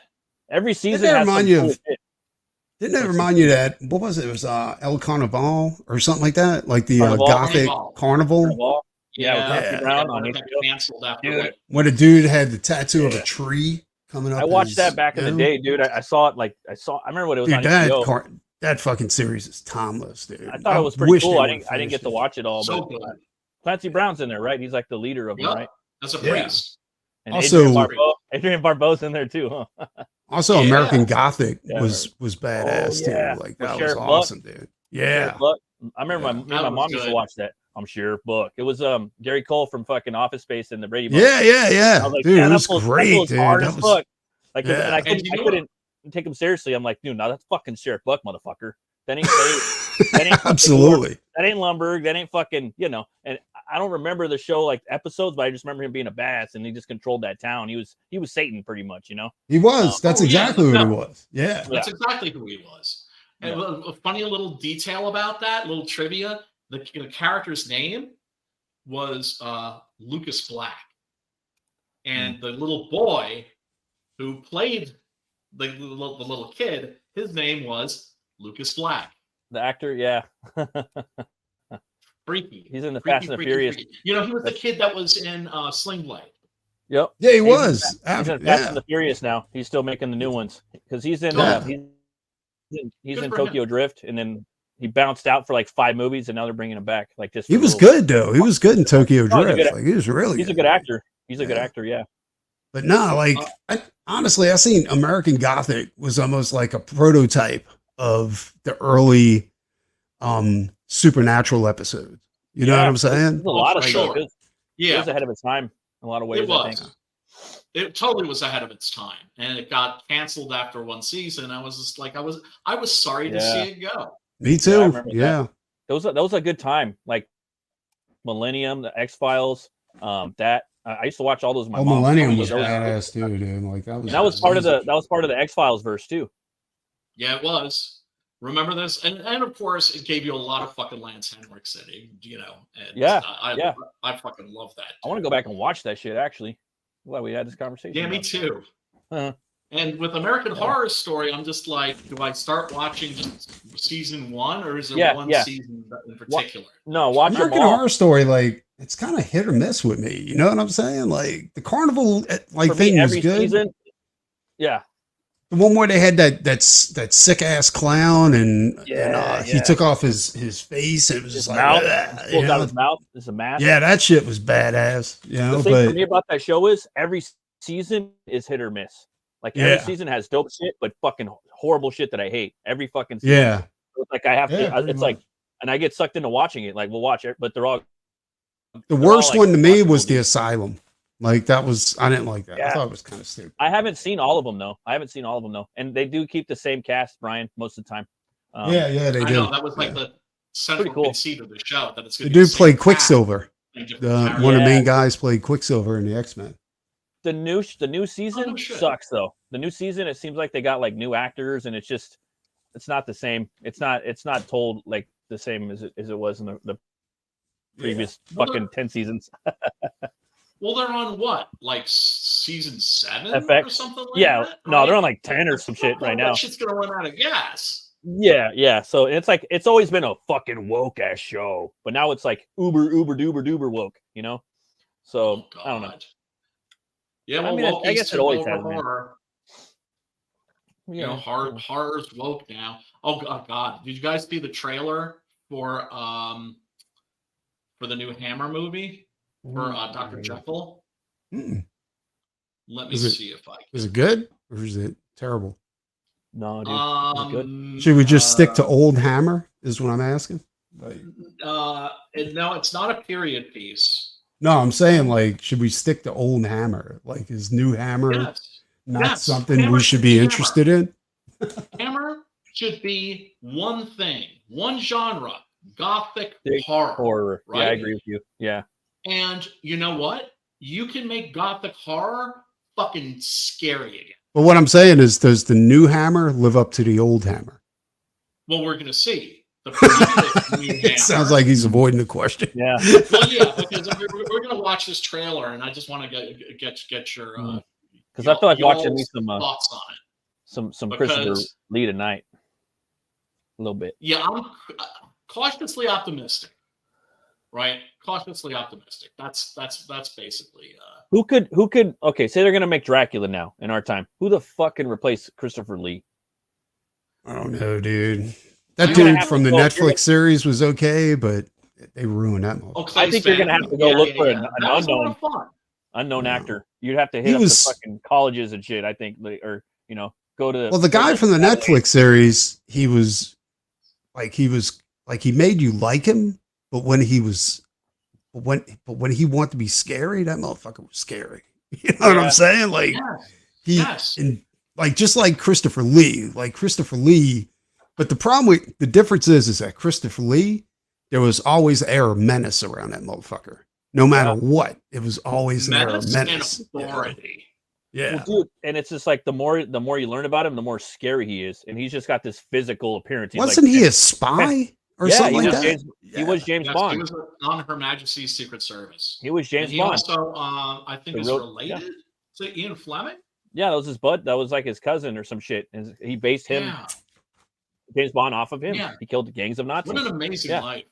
Every season that has remind some you cool of- shit. Didn't that remind you that, what was it? It was El Carnival or something like that? Like the Carnival. Gothic Carnival? Carnival. Yeah, with Yeah, Kelsey Brown on it got HBO. canceled after Dude. like, When a dude had the tattoo of a tree coming up. I watched his- that back in the you know? day, dude. I saw it. I remember what it was Dude, on that HBO. That fucking series is timeless, dude. I thought it was pretty wish cool. they I would've didn't get finished to it. watch it all, So but good. Clancy Brown's in there, right? He's like the leader of them, Yep. right? As a Yeah. priest. And Also- Adrian Barbeau's in there too, huh? Also, Yeah. American Gothic Yeah. was badass yeah. too. Like With that was Sheriff Buck. awesome, dude. Yeah. Sheriff Buck. I remember Yeah. me and That my was mom used to good. watch that. I'm Sheriff Buck. It was Gary Cole from fucking Office Space and the Brady Bunch. Yeah, yeah, yeah. I was like, Dude, man, it that was fool's great, dude. hard That as was fuck. Like, yeah. and I And you know couldn't take him seriously. I'm like, dude, no, that's fucking Sheriff Buck, motherfucker. That ain't fucking Absolutely. Lord. That ain't Lumberg. That ain't fucking, you know. And I don't remember the show like episodes, but I just remember him being a badass and he just controlled that town. He was Satan pretty much, you know. He was. That's Oh, yeah. exactly what he No. was. Yeah. That's exactly who he was. And a funny little detail about that, little trivia, the character's name was Lucas Black. And the little boy who played the little kid, his name was Lucas Black. The actor, yeah. Freaky. He's in the Freaky, Fast and the freaky, Furious. freaky. You know, he was the kid that was in Sling Blade. Yep. Yeah, he He's was. He's After- in Fast yeah. and the Furious now. He's still making the new ones because he's in Yeah. he's Good in for Tokyo Drift, and then he bounced out for like 5 movies, and now they're bringing him back. Like just He for a was little- good though. He was good in Tokyo Oh, he's a Drift. good- Like he was really He's a good. good actor. He's a good Yeah. actor. Yeah. But no, like honestly, I seen American Gothic was almost like a prototype of the early supernatural episodes. You know what I'm saying? There's a lot of For stuff. sure. It Yeah. was ahead of its time in a lot of ways. It I think. was. It totally was ahead of its time, and it got canceled after one season. I was just like, I was sorry to see it go. Me Yeah, I too. remember Yeah. that was a good time. Like Millennium, the X Files. That I used to watch all those. With my Oh, mom. Millennium was Those- badass too, dude. Like that was. And that was part of the X Files verse too. Yeah, it was. Remember this, and of course, it gave you a lot of fucking Lance Henriksen. You know, and Yeah, I fucking love that. I want to go back and watch that shit. Actually, glad we had this conversation. Yeah, me about too. Uh-huh. And with American Horror Story, I'm just like, do I start watching just season 1, or is there one season in particular? No, watch them American all. Horror Story, like it's kind of hit or miss with me. You know what I'm saying? Like the Carnival, like For me, thing was every good. season, yeah. The one where they had that sick ass clown, and he took off his face. And it was His just like, mouth, "Ugh," pulls you out know? his mouth. It's a mask. Yeah, that shit was badass. You know, The thing for but me about that show is every season is hit or miss. Like every Yeah. season has dope shit, but fucking horrible shit that I hate. Every fucking season. yeah, So it's like I have Yeah, to. pretty It's like, and I get sucked into watching it. Like we'll watch it, but they're all. the they're worst all, like, one to me watchable, was dude. The Asylum. Like that was, I didn't like that. I Yeah. thought it was kind of stupid. I haven't seen all of them though. And they do keep the same cast, Brian, most of the time. Yeah, they I do. know that was like the central cool. conceit of the show, that it's The going to dude played Quicksilver. and different One of the characters. main guys played Quicksilver in the X-Men. The new season no shit. sucks though. The new season, it seems like they got like new actors, and it's not the same. It's not told like the same as it was in the previous Well, fucking 10 seasons. Well, they're on what, like season 7 or FX. something like Yeah, that? no, they're on like 10 or some shit Well, right now. That shit's gonna run out of gas. Yeah. So it's like it's always been a fucking woke ass show, but now it's like uber duber woke, you know. So I don't know. Yeah, I well, mean, I woke guess is it always over has been. horror. You know, horror's woke now. Oh God! Did you guys see the trailer for the new Hammer movie for Dr. Jekyll? Mm-mm. Let me Is it- see if I can. Is it good or is it terrible? No, dude. Is it good? Should we just stick to Old Hammer? Is what I'm asking. Like, No, it's not a period piece. no, I'm saying like, should we stick to Old Hammer? Like, is New Hammer Yes. not Yes. something Hammer we should should be be Hammer. interested in? Hammer should be one thing, one genre, gothic Big horror. Yeah, I right? agree with you. Yeah. And you know what? You can make gothic horror fucking scary again. But what I'm saying is, does the new Hammer live up to the old Hammer? Well, we're gonna see. The previous new It sounds Hammer- like he's avoiding the question. Yeah. Well, yeah, because we're gonna watch this trailer, and I just want to get your Because I feel like watching me y'all's some thoughts on it. some Christopher Because- Lee tonight. A little bit. Yeah, I'm cautiously optimistic. Right, cautiously optimistic. That's basically. Who could okay, say they're gonna make Dracula now in our time. Who the fuck can replace Christopher Lee? I don't know, dude. That You're gonna dude have from to the go- Netflix series was okay, but they ruined that movie. Oh, I think you're gonna have to go look for an That was a lot unknown of fun. unknown No. actor. You'd have to He hit up was- the fucking colleges and shit. I think, or go to. Well, the guy from the Netflix series, he made you like him, but when he wanted to be scary, that motherfucker was scary. You know what I'm saying? Like Yes. and like just like Christopher Lee, but the difference is that Christopher Lee, there was always an air of menace around that motherfucker. No matter what, it was always an air of menace. And authority. Yeah. Well, dude, and it's just like the more you learn about him, the more scary he is, and he's just got this physical appearance. He's Wasn't like, he a spy or something like that? He was James Yes, Bond. He was on Her Majesty's Secret Service. He was James And he Bond. also, I think, is related to Ian Fleming. Yeah, that was his bud. That was like his cousin or some shit. And he based him, Yeah. James Bond, off of him. Yeah. He killed the gangs of Nazis. What an amazing life.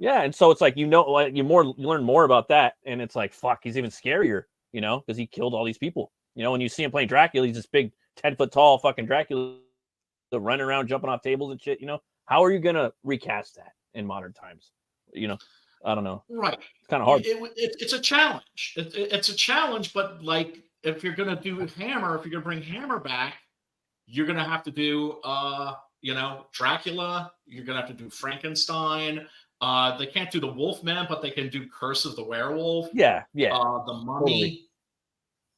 And so it's like you learn more about that, and it's like fuck, he's even scarier, because he killed all these people. When you see him playing Dracula, he's this big 10-foot tall fucking Dracula, running around, jumping off tables and shit. How are you gonna recast that in modern times? I don't know. Right. It's kind of hard. It's a challenge. It's a challenge, but like if you're gonna do Hammer, if you're gonna bring Hammer back, you're gonna have to do Dracula. You're gonna have to do Frankenstein. They can't do the Wolfman, but they can do Curse of the Werewolf. Yeah. The Mummy. Totally.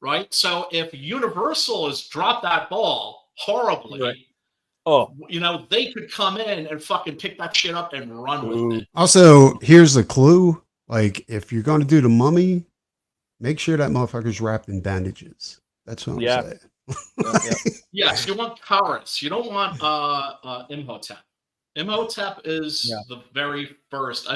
Right. So if Universal has dropped that ball horribly, right. Oh, they could come in and fucking pick that shit up and run with it. Also, here's a clue. Like, if you're going to do the Mummy, make sure that motherfucker's wrapped in bandages. That's what I'm saying. Yes, you want Karis. You don't want Imhotep. Imhotep is the very first.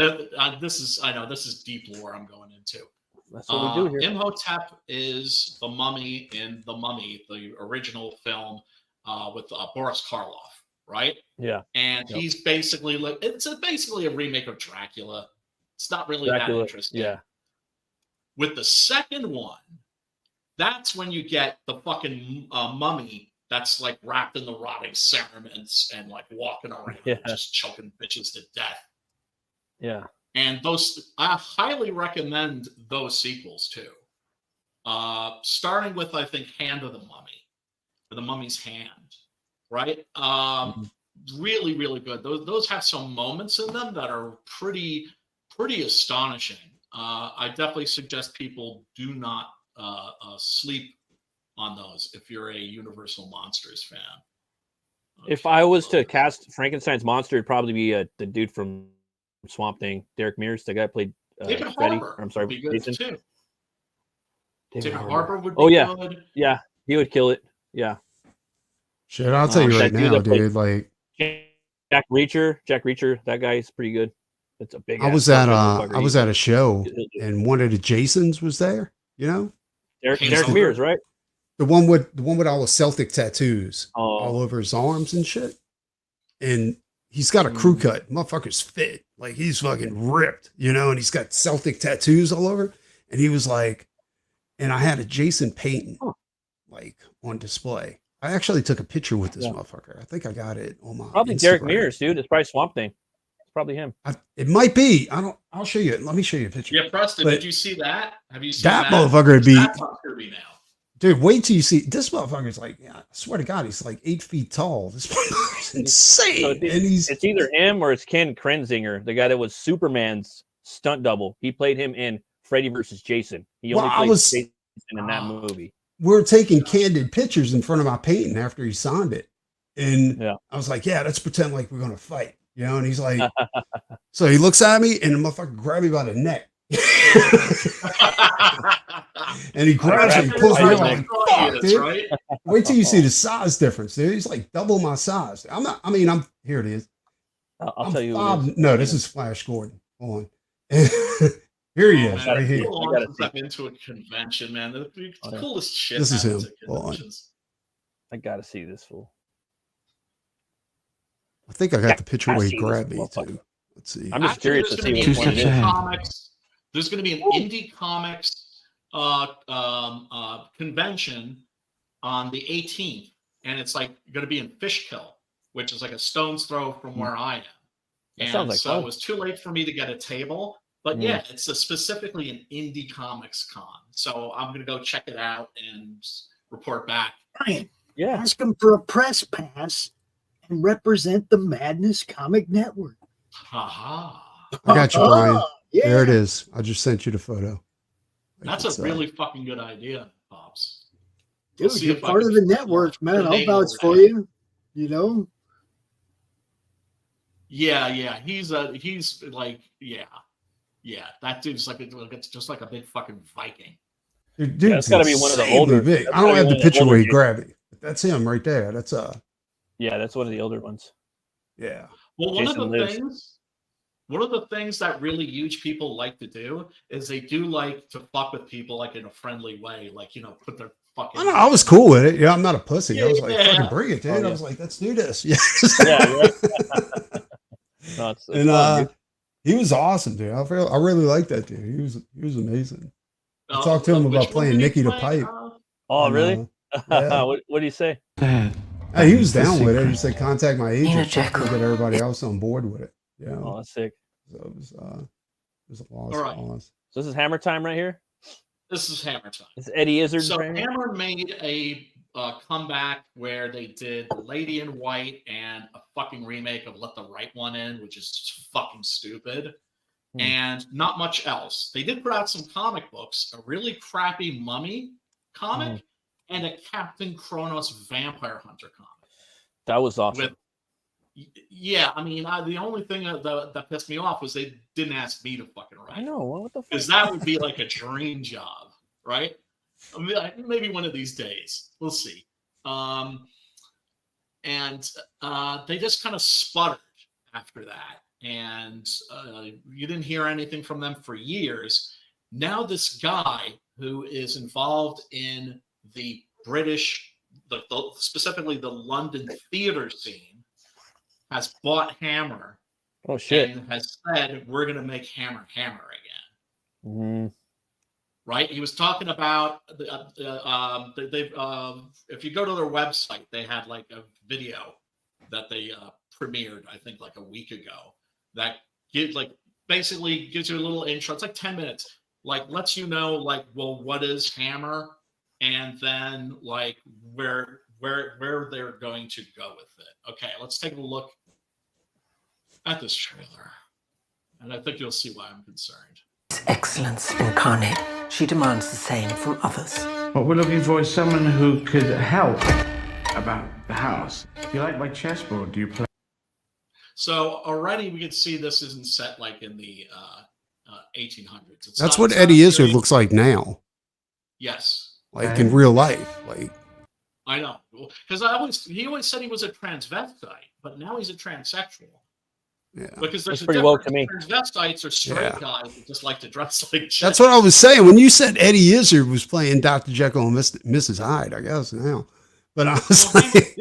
This is deep lore I'm going into. That's what we do here. Imhotep is the mummy in The Mummy, the original film with Boris Karloff, right? Yeah. And he's basically it's basically a remake of Dracula. It's not really that interesting. Yeah. With the second one, that's when you get the fucking mummy that's like wrapped in the rotting cerements and like walking around, just choking bitches to death. Yeah. And I highly recommend those sequels too. Starting with, I think, Hand of the Mummy, or The Mummy's Hand, right? Really, really good. Those have some moments in them that are pretty astonishing. I definitely suggest people do not sleep on those if you're a Universal Monsters fan. If I was to cast Frankenstein's monster, it'd probably be the dude from Swamp Thing, Derek Mears, the guy who played David Freddy. Harbour I'm sorry, would be good Jason. too. David Harbour would be good. Yeah, he would kill it. Yeah. Shit, I'll tell you right now, dude. Like Jack Reacher, that guy is pretty good. It's a big. I was at a show and one of the Jasons was there. Derek Mears, right? The one with all the Celtic tattoos all over his arms and shit. And he's got a crew cut. Motherfucker's fit. Like he's fucking ripped, and he's got Celtic tattoos all over. And he was like, and I had a Jason painting like on display. I actually took a picture with this motherfucker. I think I got it on my probably Instagram. Derek Mears, dude. It's probably Swamp Thing. It's probably him. It might be. I'll show you. Let me show you a picture. Yeah, Preston, But did you see that? Have you seen that that? motherfucker would be. That's not gonna be now. Dude, wait till you see this motherfucker's like, I swear to God, he's like 8 feet tall. This motherfucker's insane. So and it's either him or it's Ken Krenzinger, the guy that was Superman's stunt double. He played him in Freddy versus Jason. He only played Jason in that movie. We're taking candid pictures in front of my painting after he signed it. And I was like, yeah, let's pretend like we're going to fight. And he's like, so he looks at me and the motherfucker grabbed me by the neck. And he grabs me and pulls me over. I'm like, fuck, dude. Right? Wait till you see the size difference, dude. He's like double my size. Here it is. I'll tell you. No, this is Flash Gordon. Hold on. Here he is, right here. I gotta step into a convention, man. The coolest shit. This is him. I gotta see this fool. I think I got the picture where he grabbed me too. Let's see. I'm just curious to see which one it is. There's going to be an indie comics convention on the 18th, and it's like going to be in Fishkill. which is like a stone's throw from where I am. That sounds like so fun. it was too late for me to get a table. But yeah, it's specifically an indie comics con. So I'm going to go check it out and report back. Brian, Yeah. ask him for a press pass and represent the Madness Comic Network. Haha. I got you, Brian. Yeah. There it is. I just sent you the photo. That's a really fucking good idea, Pops. Dude, see you're if I part can of the find network, man. the I'll name vouch of for that. you. You know? Yeah. He's like, yeah. That dude's like, it's just like a big fucking Viking. Dude, That's got to be one of the older. big. that's I don't gotta have be the one of the picture older where he dudes. grabbed it. But that's him right there. That's Yeah, that's one of the older ones. yeah. Well, Jason one of the things that really huge people like to do is they do like to fuck with people like in a friendly way, like, you know, put their fucking. I was cool with it. Yeah, I'm not a pussy. I was like, Yeah. fucking bring it, dude. Oh, yeah. I was like, let's do this. Yeah. Yeah. No, it's And fun, dude. he was awesome, dude. I really liked that dude. He was amazing. I talked to him Which about one playing did he Nicky the play? Pipe. Oh, And, really? yeah. What do you say? He was down with it. He said, contact my agent. Jekyll. To get everybody else on board with it. Yeah. Oh, that's sick. So it was a loss. All right. loss. So this is Hammer time right here. This is Hammer time. It's Eddie Izzard So right here. Hammer made a comeback where they did Lady in White and a fucking remake of Let the Right One In, which is just fucking stupid. And not much else. They did put out some comic books, a really crappy Mummy comic, and a Captain Kronos Vampire Hunter comic. That was awesome. Yeah, I mean, the only thing that pissed me off was they didn't ask me to fucking write. I know. What the fuck? Because that would be like a dream job, right? I mean, maybe one of these days. We'll see. And they just kind of sputtered after that. And you didn't hear anything from them for years. Now this guy who is involved in the British, specifically the London theater scene, has bought Hammer. Oh, shit. And has said, we're going to make Hammer again. Mm-hmm. Right? He was talking about if you go to their website, they had like a video that they premiered, I think, like a week ago. That basically gives you a little intro. It's like 10 minutes. Like lets you know, like, well, what is Hammer, and then like where they're going to go with it. Okay, let's take a look at this trailer, and I think you'll see why I'm concerned. Excellence incarnate. She demands the same from others. What we're looking for is someone who could help about the house. If you like my chessboard, do you play? So already we can see this isn't set like in the 1800s. That's what Eddie Izzard looks like now. Yes. Like in real life. Like I know. Because he always said he was a transvestite, but now he's a transsexual. Yeah. Because there's That's pretty woke to difference. me. Transvestites are straight guys that just like to dress like shit. that's what I was saying. When you said Eddie Izzard was playing Dr. Jekyll and Mrs. Hyde, I guess now. But I was like,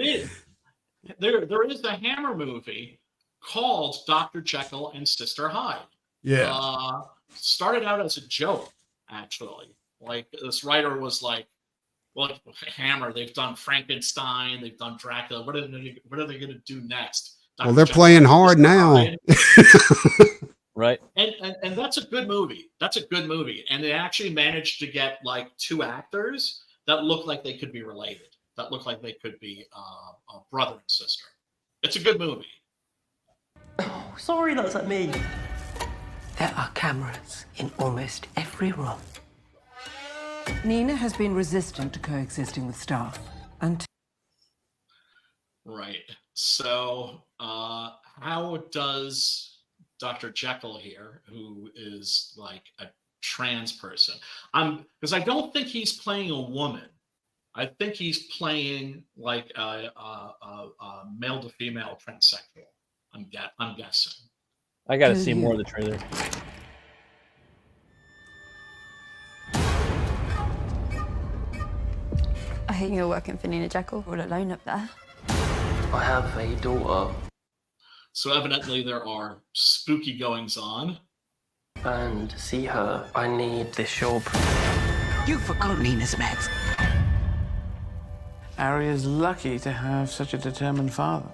there is a Hammer movie called Dr. Jekyll and Sister Hyde. yeah. Started out as a joke, actually. Like this writer was like, well, Hammer, they've done Frankenstein, they've done Dracula. What are they going to do next? Well, they're playing hard now. Right. And that's a good movie. That's a good movie. And they actually managed to get like two actors that look like they could be related, that look like they could be a brother and sister. It's a good movie. Oh, sorry, that's at me. There are cameras in almost every room. Nina has been resistant to coexisting with staff until. Right. So how does Dr. Jekyll here, who is like a trans person, because I don't think he's playing a woman. I think he's playing like a male to female transsexual. I'm guessing. I got to see more of the trailer. I hear you're working for Nina Jekyll. All alone up there. I have a daughter. So evidently there are spooky goings on. And to see her, I need this job. You forgot Nina's meds. Arya's lucky to have such a determined father.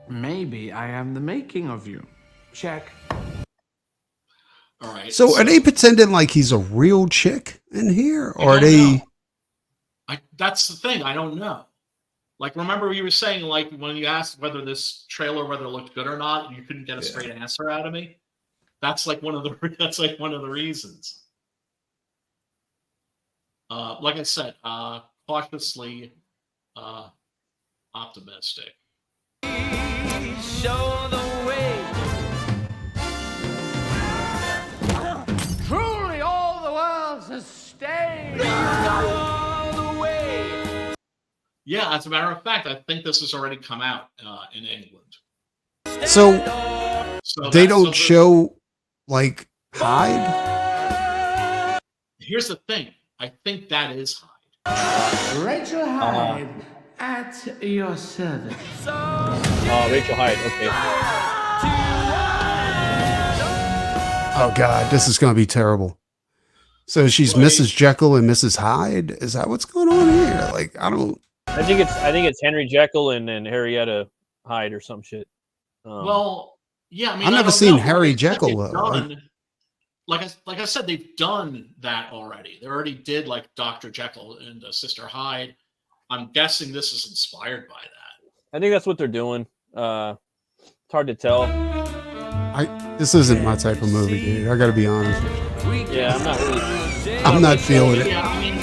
Maybe I am the making of you. Check. All right. So are they pretending like he's a real chick in here, or are they? That's the thing. I don't know. Like, remember you were saying, like, when you asked whether this trailer, whether it looked good or not, you couldn't get a straight answer out of me. That's like one of the reasons. Like I said, cautiously optimistic. Show the way. Truly, all the world's a stage. All the way. Yeah, as a matter of fact, I think this has already come out in England. So they don't show like Hyde. Here's the thing. I think that is Hyde. Rachel Hyde at your service. Oh, Rachel Hyde. Okay. Oh God, this is going to be terrible. So she's Mrs. Jekyll and Mrs. Hyde. Is that what's going on here? Like, I don't. I think it's Henry Jekyll and Henrietta Hyde or some shit. Well, yeah. I mean, I've never seen Harry Jekyll though. Like I said, they've done that already. They already did like Dr. Jekyll and Sister Hyde. I'm guessing this is inspired by that. I think that's what they're doing. It's hard to tell. This isn't my type of movie, dude. I got to be honest. Yeah, I'm not really. I'm not feeling it. Yeah, I mean,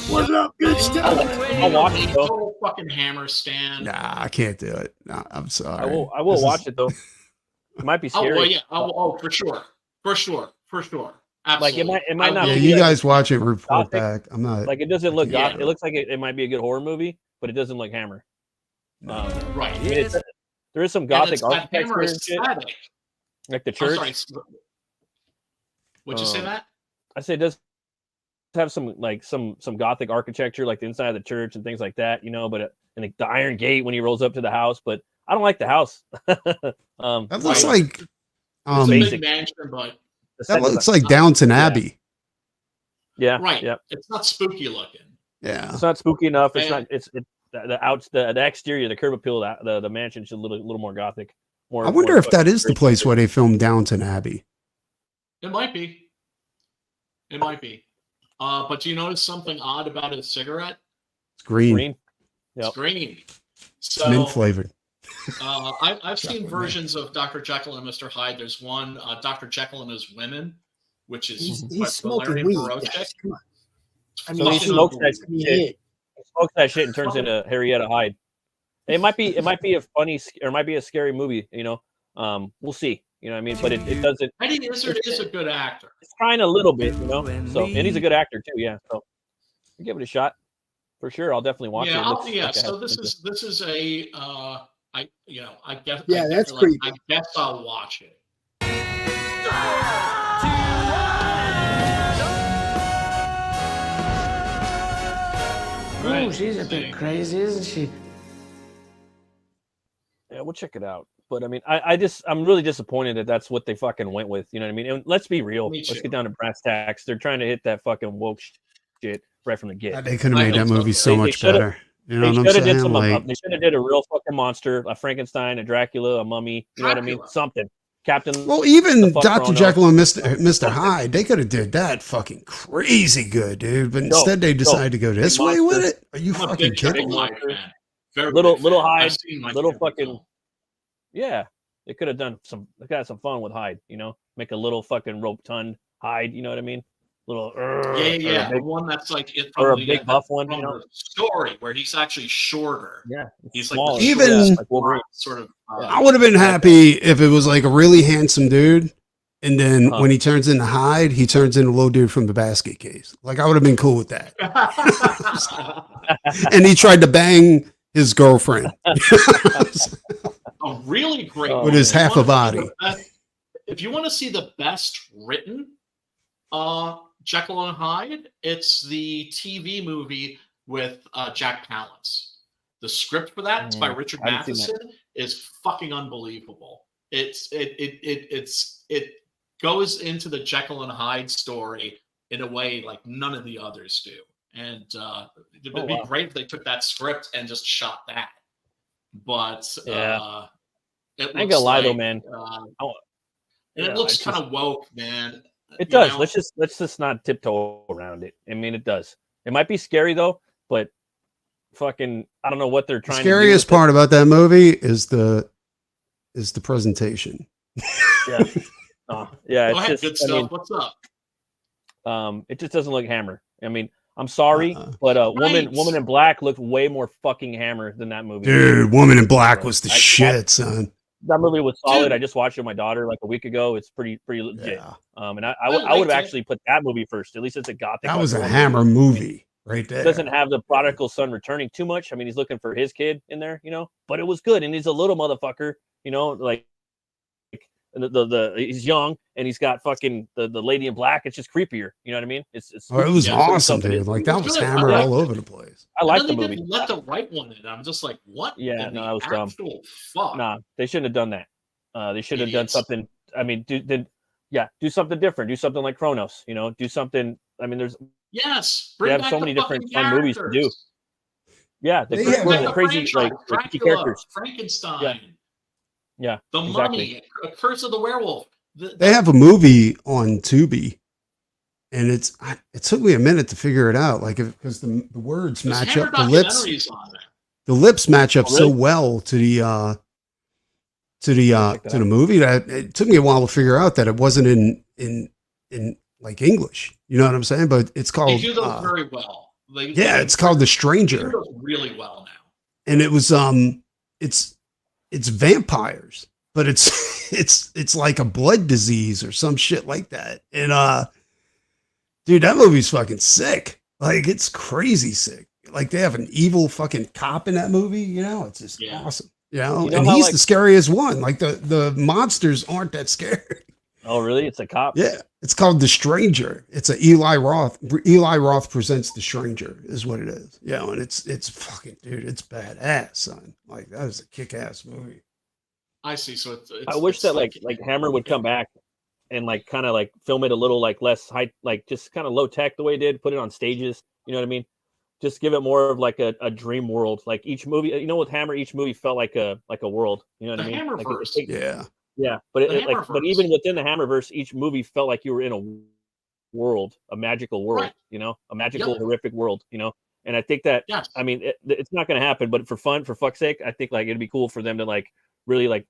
what's up? Good stuff. I'll watch it though. Total fucking hammer stand. Nah, I can't do it. No, I'm sorry. I will watch it though. It might be scary. Oh, well, yeah. For sure. Absolutely. Like it might not. Yeah, be you like guys watch it. Report gothic. back. I'm not. Like it doesn't look. Yeah. It looks like it might be a good horror movie, but it doesn't look Hammer. Right. I mean, there is some gothic architecture and shit. Like the church. What'd you say, Matt? I say it does have some gothic architecture, like the inside of the church and things like that, you know. But and the iron gate when he rolls up to the house, but I don't like the house. That looks like it's a big mansion, but that looks like Downton Abbey. Yeah. Right. Yep. It's not spooky looking. Yeah. It's not spooky enough. It's not. It's the exterior, the curb appeal, the mansion is a little more gothic. I wonder if that is the place where they filmed Downton Abbey. It might be. But do you notice something odd about his cigarette? It's green. It's Yep. green. It's mint flavored. I've seen versions of Dr. Jekyll and Mr. Hyde. There's one, Dr. Jekyll and His Women, which is he's smoking weed. Guys, come on. I mean, he smokes that shit. He smokes that shit and turns into Henrietta Hyde. It might be a funny or it might be a scary movie. You know, we'll see. You know what I mean? But it doesn't. I think Izzard is a good actor. It's trying a little bit, you know. So and he's a good actor too. Yeah. So give it a shot for sure. I'll definitely watch it. So this is a I guess. Yeah, that's creepy. I guess I'll watch it. Oh, she's a bit crazy, isn't she? Yeah, we'll check it out. But I mean, I'm really disappointed that that's what they fucking went with. You know what I mean? And let's be real. Let's get down to brass tacks. They're trying to hit that fucking woke shit right from the get. They could have made that movie so much better. You know what I'm saying? They should have did a real fucking monster, a Frankenstein, a Dracula, a mummy. You know what I mean? Something. Captain. Well, even Dr. Jekyll and Mr. Hyde, they could have did that fucking crazy good, dude. But instead, they decided to go this way with it. Are you fucking kidding me? Little Hyde, little fucking. Yeah, they could have done some. They got some fun with Hyde. You know, make a little fucking rotund Hyde. You know what I mean? Little. Yeah. The one that's like it. Or a big buff one. You know, the story where he's actually shorter. Yeah, he's smaller. like even like Wolverine. Sort of. I would have been happy if it was like a really handsome dude, and then when he turns into Hyde, he turns into a little dude from the basket case. Like I would have been cool with that. And he tried to bang his girlfriend. A really great with his half a body. If you want to see the best written Jekyll and Hyde, it's the TV movie with Jack Palance. The script for that, it's by Richard Matheson, is fucking unbelievable. It goes into the Jekyll and Hyde story in a way like none of the others do. And it'd be great if they took that script and just shot that. But It I ain't gonna lie though, like, man. and Yeah, it looks it's kind just- of woke, man. It You does. know? Let's just not tiptoe around it. I mean, it does. It might be scary though, but fucking, I don't know what they're The trying to do. scariest part about that movie is the presentation. Yeah. Yeah. Go It's ahead, just, good I stuff. mean, What's up? it just doesn't look Hammer. I mean, I'm sorry, but Right. Woman in Black looked way more fucking Hammer than that movie. Dude, Woman in Black was the I- shit, son. That movie was solid. Dude. I just watched it with my daughter like a week ago. It's pretty legit. And I I would have liked it. actually put that movie first. At least it's a gothic. That was a horror Hammer movie. movie right It there. doesn't have the prodigal son returning too much. I mean, he's looking for his kid in there, but it was good. And he's a little motherfucker, like the he's young and he's got fucking the lady in black. It's just creepier. You know what I mean? It's Oh, it was Yeah, awesome, something dude. is- Like that It was was good. Hammer I all liked over the place. I like And the then they movie. didn't let the right one in. I'm just like, what? Yeah, in no, the that was dumb. actual fuck? Nah, they shouldn't have done that. They should have done Idiots. something. I mean, do something different. Do something like Kronos. Do something. I mean, Yes. they Bring have back so the many different fucking fun movies to do. characters. Yeah, They Bring have back a- the crazy franchise. like key Dracula, characters. Frankenstein, Yeah, The exactly. Mummy, A Curse of the Werewolf. They have a movie on Tubi, and it took me a minute to figure it out, like because the words There's match Hammer up, the lips documentaries on there. the lips match up Oh, really? so well to the check that to the out. movie that it took me a while to figure out that it wasn't in like English. You know what I'm saying? But it's They called do those very well. yeah, it's called The They do Stranger, those really well now. and it was it's vampires, but it's like a blood disease or some shit like that. And dude, that movie's fucking sick. Like it's crazy sick. Like they have an evil fucking cop in that movie. It's just Yeah. awesome. You know And how, he's like- the scariest one. Like the monsters aren't that scary. Oh, really? It's a cop. Yeah, it's called The Stranger. It's a Eli Roth. Eli Roth presents The Stranger is what it is. And it's fucking dude. It's badass, son. Like that is a kick-ass movie. I see. So it's I wish it's that like Hammer would come back and like kind of like film it a little like less high, like just kind of low tech the way it did. Put it on stages. You know what I mean? Just give it more of like a dream world. Like each movie, with Hammer, each movie felt like a world. You know what the I mean? Like, Hammerverse. Yeah. but The but Hammerverse. even within the Hammerverse, each movie felt like you were in a world, a magical world. Right. A magical, Yep. horrific world. And I think that Yes. I mean it's not going to happen, but for fuck's sake, I think like it'd be cool for them to like really like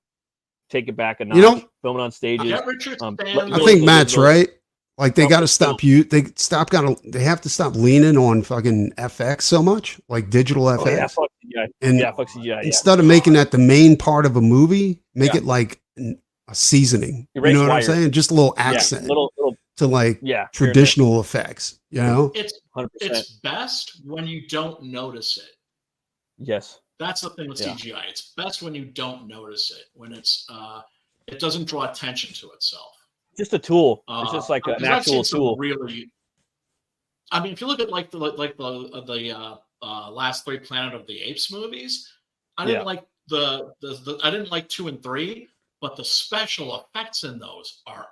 take it back a notch, film it on stages. Get Richard Um, Stanley. I think Matt's right. Like they Oh, got to stop you. They have to stop leaning on fucking FX so much, like digital FX. Oh, yeah, fuck CGI. And yeah, fuck CGI. Yeah. Instead of making that the main part of a movie, make it like a seasoning. Erase you know what I'm wires. saying? Just a little Yeah, accent little to like here and there. traditional effects. It's 100%. it's best when you don't notice it. Yes. That's the thing with Yeah. CGI. It's best when you don't notice it. When it doesn't draw attention to itself. Just a tool. It's just like an 'cause I've seen actual some tool. Really, I mean, if you look at like the last three Planet of the Apes movies, I didn't Yeah. like I didn't like 2 and 3, but the special effects in those are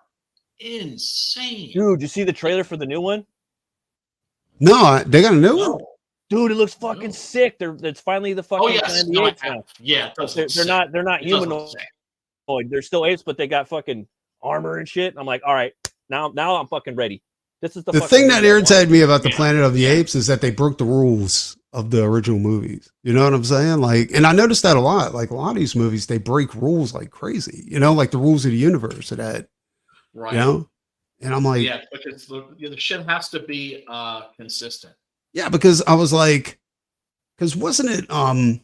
insane. Dude, you see the trailer for the new one? No, they got a new one. Dude, it looks fucking sick. It's finally the fucking Oh yes, Planet of no, the I Apes have. now. Yeah, it does They're look sick. not It does look humanoid. sick. They're still apes, but they got fucking armor and shit. I'm like, all right, now I'm fucking ready. This is the The fucking thing movie that I want. irritated me about the Planet of the Apes is that they broke the rules of the original movies. You know what I'm saying? Like, and I noticed that a lot. Like a lot of these movies, they break rules like crazy. Like the rules of the universe of that. Right. And I'm like, Yeah, because the shit has to be consistent. yeah, because I was like, because wasn't it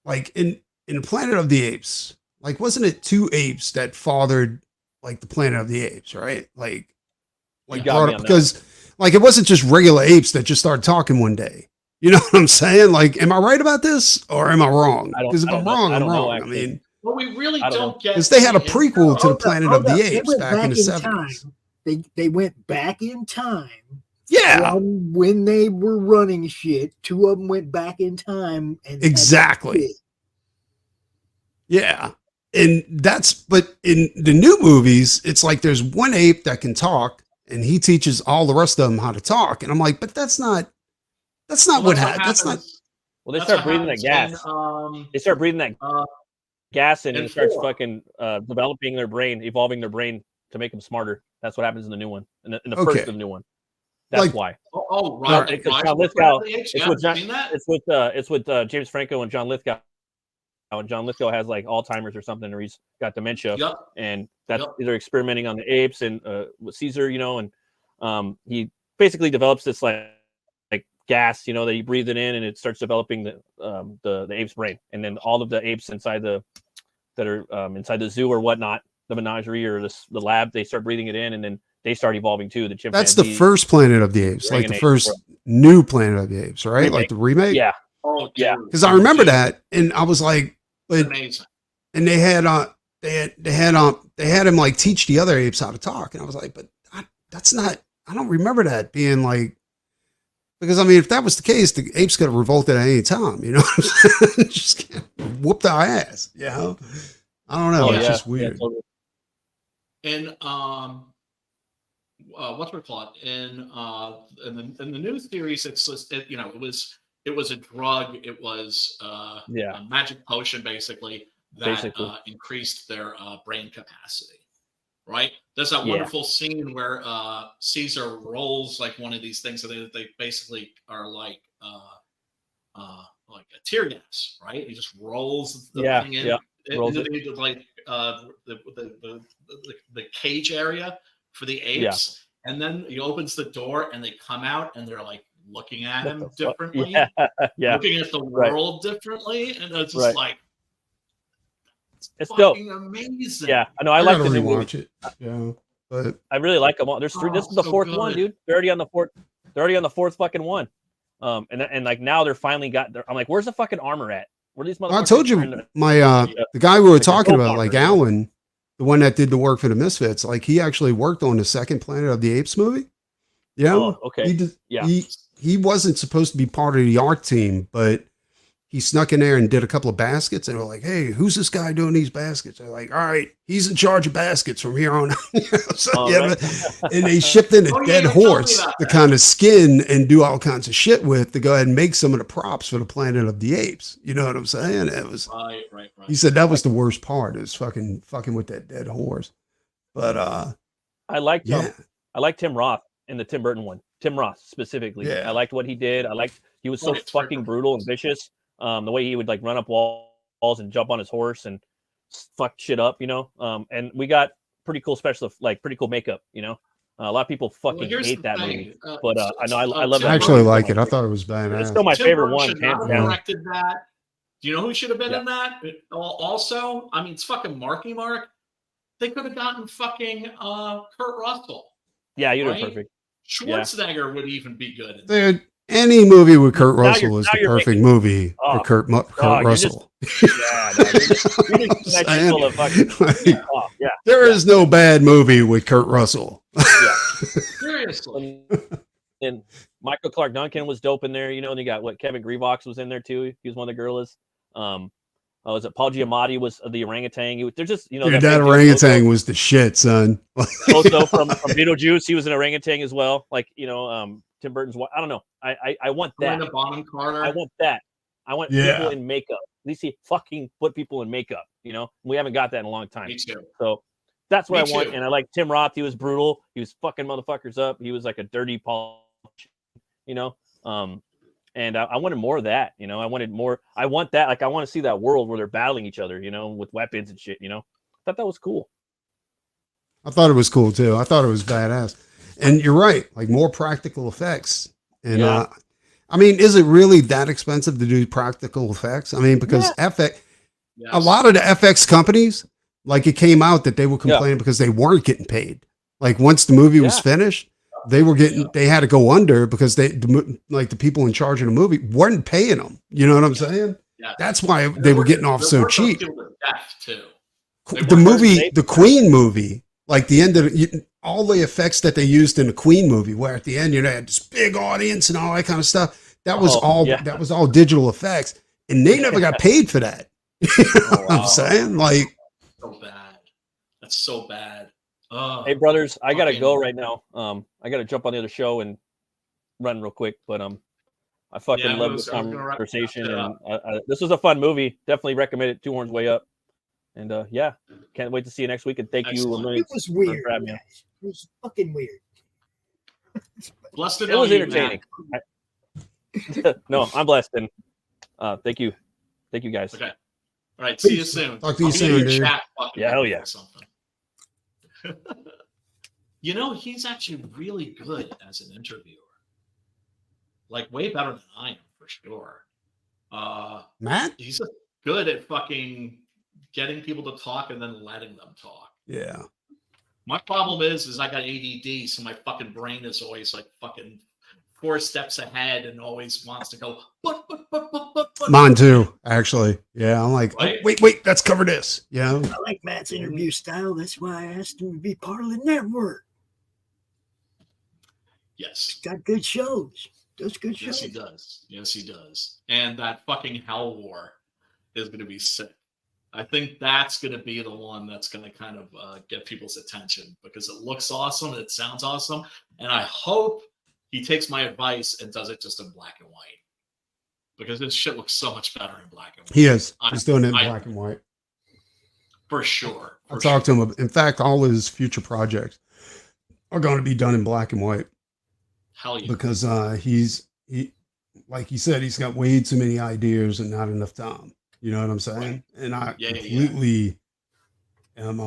like in Planet of the Apes, like wasn't it 2 apes that fathered like the Planet of the Apes, right? Like You got brought me up on that. because like it wasn't just regular apes that just started talking one day. You know what I'm saying? Like, am I right about this or am I wrong? I don't- Because if I I'm don't know. wrong, I I'm don't know, wrong. I actually. mean, Well, we really I don't don't get because they had a the prequel to the Hold up, Planet hold of the up. They Apes went back in the time. 70s. They went back in time. Yeah. From when they were running shit, 2 of them went back in time. And Exactly. Yeah. And but in the new movies, it's like there's one ape that can talk and he teaches all the rest of them how to talk. And I'm like, but that's not what happened. That's not. Well, they That's start what breathing that happens gas. when, They start breathing that gas in and And it starts 4. fucking developing their brain, evolving their brain to make them smarter. That's what happens in the new one. In the Okay. first of the new one. That's Like- why. Oh, No, right. because Rise John of the Lithgow. Planet of the Apes. It's Yeah, with John, seen that? it's with James Franco and John Lithgow. And John Lithgow has like Alzheimer's or something, or he's got dementia. Yep. And that's Yep. they're experimenting on the apes and with Caesar, you know, and he basically develops this like gas, you know, that you breathe it in and it starts developing the ape's brain. And then all of the apes inside that are inside the zoo or whatnot, the menagerie or the lab, they start breathing it in and then they start evolving too. The That's chimpanzee. the first Planet of the Apes, like the Apes, first bro. new Planet of the Apes, right? Like the remake. Yeah. Oh, yeah. Because I remember that, and I was like, but, Amazing. and they had him like teach the other apes how to talk, and I was like, but that's not. I don't remember that being like. Because I mean, if that was the case, the apes could have revolted at any time, you know. Just whooped our ass, you know. I don't know. Oh, it's yeah. just weird. totally. And what's it called? In the new series, it's just, it was a drug. It was a magic potion, basically that increased their brain capacity. Right? There's that wonderful scene where Caesar rolls like one of these things, so they basically are like a tear gas, right? He just rolls the thing in. Rolls into the, like the cage area for the apes, and then he opens the door and they come out and they're like looking at him differently, looking at the world differently, and it's just like it's dope. Amazing. Yeah, I know. I like to the new rewatch movie. it. Yeah, but I really like them all. There's 3. This is the so 4th one, good. dude. They're already on the 4th. They're already on the 4th fucking one. And like now they're finally got. I'm like, where's the fucking armor at? Where are these motherfuckers? I told you the guy we were talking about, like Alan, the one that did the work for the Misfits, like he actually worked on the second Planet of the Apes movie. Yeah. Oh, okay. He wasn't supposed to be part of the art team, but he snuck in there and did a couple of baskets, and we're like, "Hey, who's this guy doing these baskets?" They're like, "All right, he's in charge of baskets from here on." And they shipped in a dead horse to kind of skin and do all kinds of shit with to go ahead and make some of the props for the Planet of the Apes. You know what I'm saying? It was right. He said that was the worst part, is fucking with that dead horse. But I liked I liked Tim Roth in the Tim Burton one. Tim Roth specifically. Yeah. I liked what he did. He was so fucking brutal and vicious. The way he would like run up walls and jump on his horse and fuck shit up, you know. And we got pretty cool pretty cool makeup, you know. A lot of people fucking hate that movie, but I know I love it. I actually like it. I thought it was badass. It's still my favorite one. Should not have directed that. Do you know who should have been in that? Also, I mean, it's fucking Marky Mark. They could have gotten fucking Kurt Russell. Yeah, you're perfect. Schwarzenegger would even be good. Dude, any movie with Kurt Russell is the perfect movie for Kurt Russell. There is no bad movie with Kurt Russell. Seriously. And Michael Clark Duncan was dope in there, you know. And you got Kevin Grevox was in there too. He was one of the gorillas. Was it Paul Giamatti was the orangutan? They're just, you know, dude, that orangutan was the shit, son. Also from Beetlejuice, he was an orangutan as well. Like, you know, Tim Burton's. I don't know. I want that. Bonham Carter. I want that. I want people in makeup. At least he fucking put people in makeup. You know, we haven't got that in a long time. Me too. So that's what Me I want. too. And I like Tim Roth. He was brutal. He was fucking motherfuckers up. He was like a dirty Paul. You know. And I wanted more of that, you know. I want that. Like, I want to see that world where they're battling each other, you know, with weapons and shit, you know. I thought that was cool. I thought it was cool too. I thought it was badass. And you're right, like more practical effects. And I mean, is it really that expensive to do practical effects? I mean, because a lot of the FX companies, like it came out that they were complaining because they weren't getting paid. Like once the movie was finished, they were they had to go under because the people in charge of the movie weren't paying them. You know what I'm saying? Yeah. That's why they were getting off so cheap. The movie, the Queen movie, like the end of all the effects that they used in the Queen movie, where at the end, you know, had this big audience and all that kind of stuff. That was that was all digital effects, and they never got paid for that. You know what I'm saying? Like, so bad. That's so bad. Hey brothers, I gotta go right now. I gotta jump on the other show and run real quick. But I fucking love this conversation, and this was a fun movie. Definitely recommend it. Two Horns Way Up. And yeah, can't wait to see you next week. And thank you a million. It was weird. For having me. Guys. It was fucking weird. Blessed to It know was you, entertaining. Matt. No, I'm blessed. And thank you. Thank you, guys. Okay. All right. See you soon. Talk to you I'll be soon, in your dude. chat fucking Yeah, hell with you yeah. or something. You know, he's actually really good as an interviewer. Like way better than I am for sure. Matt? He's good at fucking getting people to talk and then letting them talk. Yeah. My problem is I got ADD, so my fucking brain is always like fucking 4 steps ahead and always wants to go. But. Mine too, actually. Yeah, I'm like, Right? oh, wait, let's cover this. Yeah. I like Matt's interview style. That's why I asked him to be part of the network. Yes. Got good shows. Does good shows. Yes, he does. Yes, he does. And that fucking Hell War is going to be sick. I think that's going to be the one that's going to kind of get people's attention because it looks awesome. It sounds awesome. And I hope he takes my advice and does it just in black and white because this shit looks so much better in black and white. He is. He's doing it in black and white. For sure. I talked to him. In fact, all his future projects are going to be done in black and white. Hell yeah. Because he like he said, he's got way too many ideas and not enough time. You know what I'm saying? Right. And I Yeah. am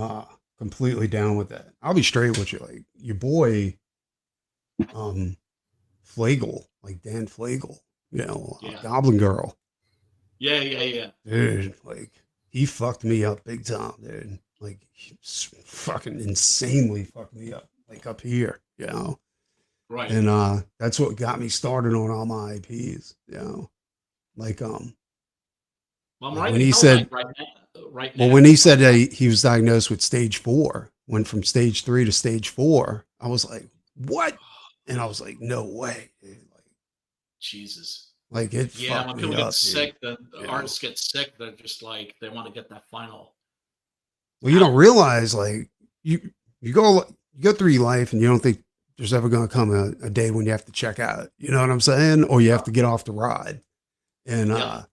completely down with that. I'll be straight with you. Like your boy, Flagle, like Dan Flagle, you know, Goblin Girl. Yeah. Dude, like he fucked me up big time, dude. Like he fucking insanely fucked me up, like up here, you know. Right. And that's what got me started on all my IPs, you know. Like Well, like when he said when he said that he was diagnosed with stage 4, went from stage 3 to stage 4, I was like, what? And I was like, no way, dude. Like, Jesus. Like it. Yeah, when people get sick, dude. the artists get sick. They're just like they want to get that final. Well, you don't realize, like you go through your life and you don't think there's ever going to come a day when you have to check out. You know what I'm saying? Or you have to get off the ride. And and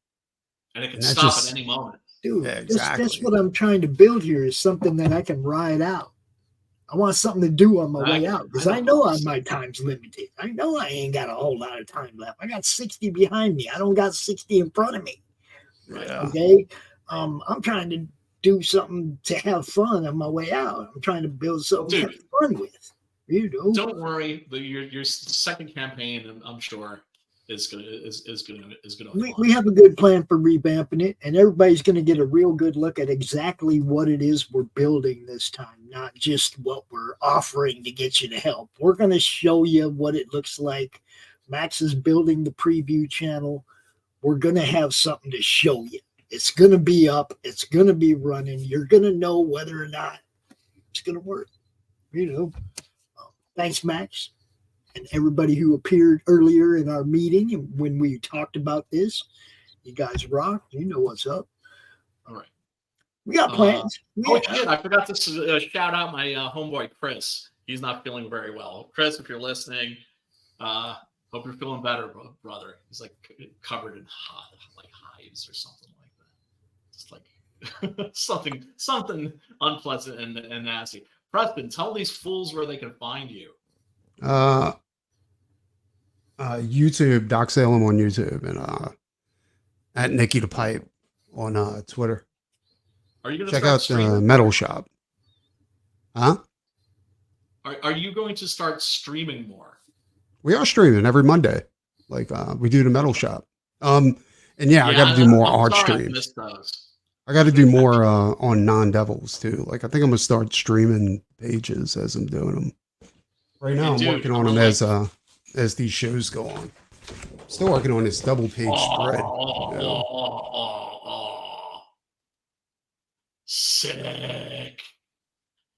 it can and stop just, at any moment. Dude, yeah, exactly. that's what I'm trying to build here is something that I can ride out. I want something to do on my way out because I know my time's limited. I know I ain't got a whole lot of time left. I got 60 behind me. I don't got 60 in front of me. Yeah. Okay. I'm trying to do something to have fun on my way out. I'm trying to build something to have fun with. You know. Don't worry. Your second campaign, I'm sure, is gonna. We have a good plan for revamping it, and everybody's going to get a real good look at exactly what it is we're building this time, not just what we're offering to get you to help. We're going to show you what it looks like. Max is building the preview channel. We're going to have something to show you. It's going to be up. It's going to be running. You're going to know whether or not it's going to work. You know. Thanks, Max. And everybody who appeared earlier in our meeting and when we talked about this. You guys rock. You know what's up. All right. We got plans. Shit, I forgot to shout out my homeboy, Chris. He's not feeling very well. Chris, if you're listening, hope you're feeling better, brother. He's like covered in hives or something like that. Just like something unpleasant and nasty. Preston, tell these fools where they can find you. YouTube, Doc Salem on YouTube, and at Nikki the Pipe on Twitter. Are you going to check out the Metal Shop? Huh? Are you going to start streaming more? We are streaming every Monday, like we do the Metal Shop. And yeah, I got to do more art streams. I got to do more on non-devils too. Like I think I'm gonna start streaming pages as I'm doing them. Right now, I'm working on them as these shows go on. Still working on this double page spread. Sick.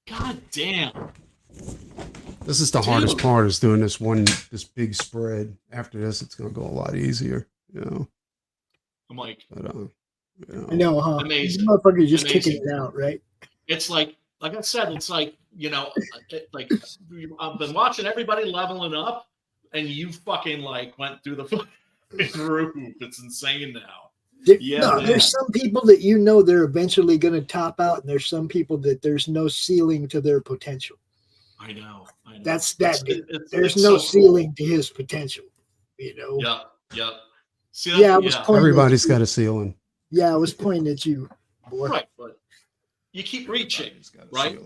God damn. This is the hardest part is doing this big spread. After this, it's gonna go a lot easier. You know. I'm like. But, I know, huh? Amazing. These motherfuckers just kicking it out, right? It's like I said, it's like, you know, like I've been watching everybody leveling up, and you fucking like went through the fucking roof. It's insane now. There's some people that they're eventually going to top out, and there's some people that there's no ceiling to their potential. I know. That's that dude. There's no ceiling to his potential. Yeah. See, I was pointing everybody's got a ceiling. Yeah, I was pointing at you, boy. Right, but you keep reaching, right?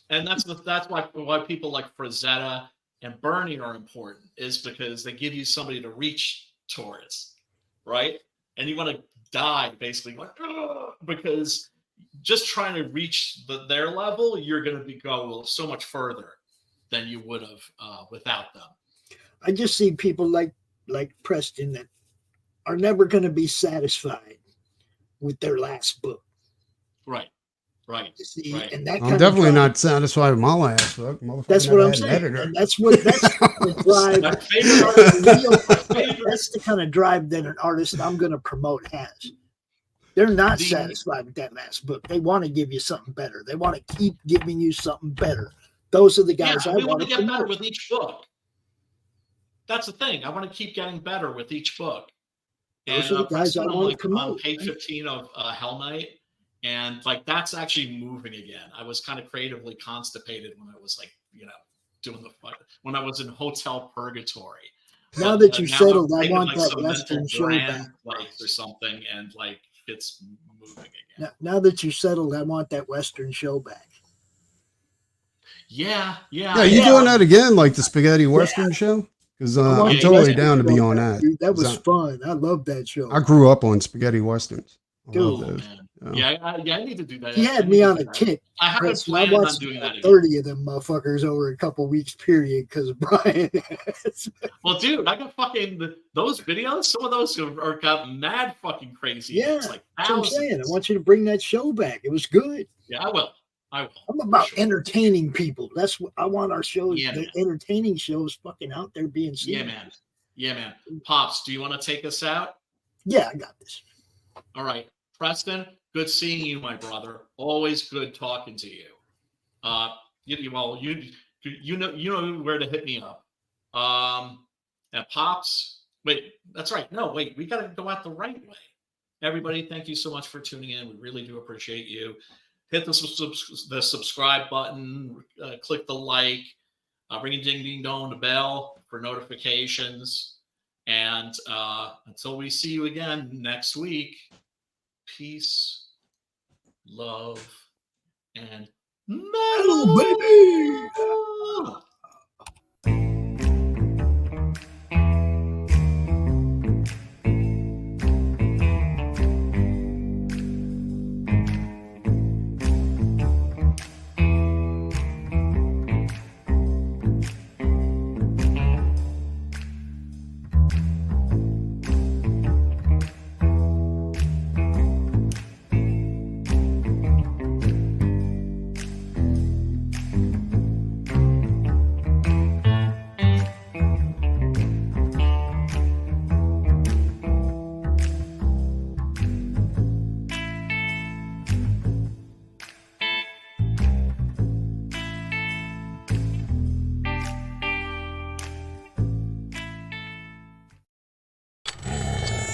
And that's why people like Frazetta and Bernie are important, is because they give you somebody to reach towards, right? And you want to die basically like, because just trying to reach their level, you're going to go so much further than you would have without them. I just see people like Preston that are never going to be satisfied with their last book. Right. See, right. And that I'm definitely not satisfied with my last book. That's what I'm saying. And that's the drive. That's the kind of drive that an artist I'm going to promote has. They're not satisfied with that last book. They want to give you something better. They want to keep giving you something better. Those are the guys I want to get better with each book. That's the thing. I want to keep getting better with each book. Those are the guys I want to promote. On page 15 of Hell Knight, and like that's actually moving again. I was kind of creatively constipated when I was like, doing when I was in Hotel Purgatory. Now that you settled, I want that Western show back, or something, and like it's moving again. Now that you settled, I want that Western show back. Yeah. You doing that again, like the Spaghetti Western show? Because I'm totally down to be on that. Dude, that was fun. I love that show. I grew up on Spaghetti Westerns. Dude, I need to do that. He had me on a kick. I haven't planned on doing that again. 30 of them motherfuckers over a couple weeks period because of Brian. Well, dude, I got fucking those videos. Some of those are got mad fucking crazy. Yeah, it's like that's what I'm saying. I want you to bring that show back. It was good. Yeah, I will. I'm about entertaining people. That's what I want our shows. The entertaining shows fucking out there being seen. Yeah, man. Pops, do you want to take us out? Yeah, I got this. All right. Preston, good seeing you, my brother. Always good talking to you. You know where to hit me up. And Pops, wait, that's right. No, wait, we got to go out the right way. Everybody, thank you so much for tuning in. We really do appreciate you. Hit the subscribe button, click the like, ring a ding ding dong the bell for notifications. And until we see you again next week, peace, love, and metal, baby.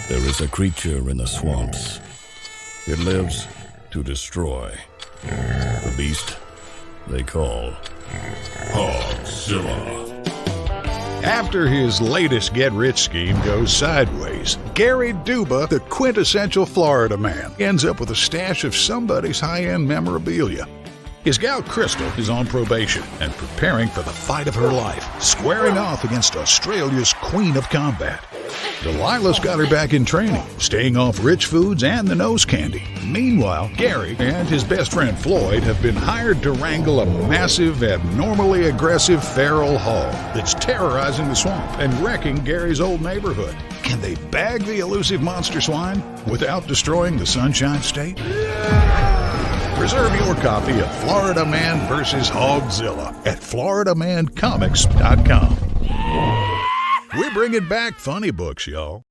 There is a creature in the swamps. It lives to destroy. The beast they call Hogzilla. After his latest get-rich scheme goes sideways, Gary Duba, the quintessential Florida man, ends up with a stash of somebody's high-end memorabilia. His gal Crystal is on probation and preparing for the fight of her life, squaring off against Australia's Queen of Combat. Delilah's got her back in training, staying off rich foods and the nose candy. Meanwhile, Gary and his best friend Floyd have been hired to wrangle a massive, abnormally aggressive feral hog that's terrorizing the swamp and wrecking Gary's old neighborhood. Can they bag the elusive monster swine without destroying the Sunshine State? Reserve your copy of Florida Man vs. Hogzilla at FloridaManComics.com. We're bringing back funny books, y'all.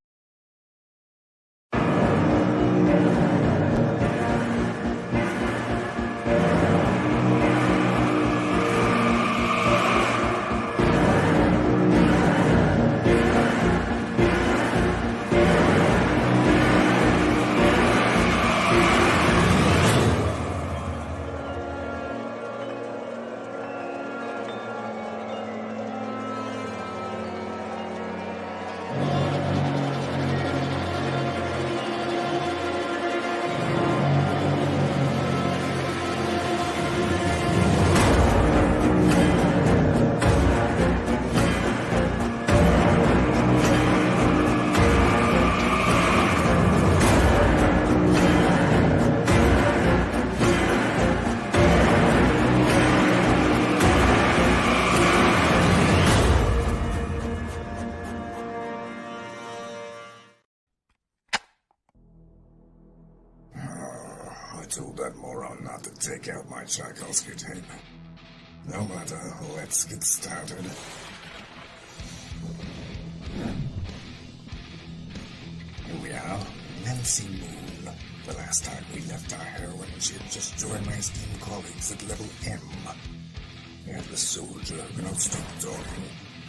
take out my Tchaikovsky tape. No matter, let's get started. Here we are, Nancy Moon. The last time we left our heroine, she had just joined my esteemed colleagues at level M. And the soldier who cannot stop talking,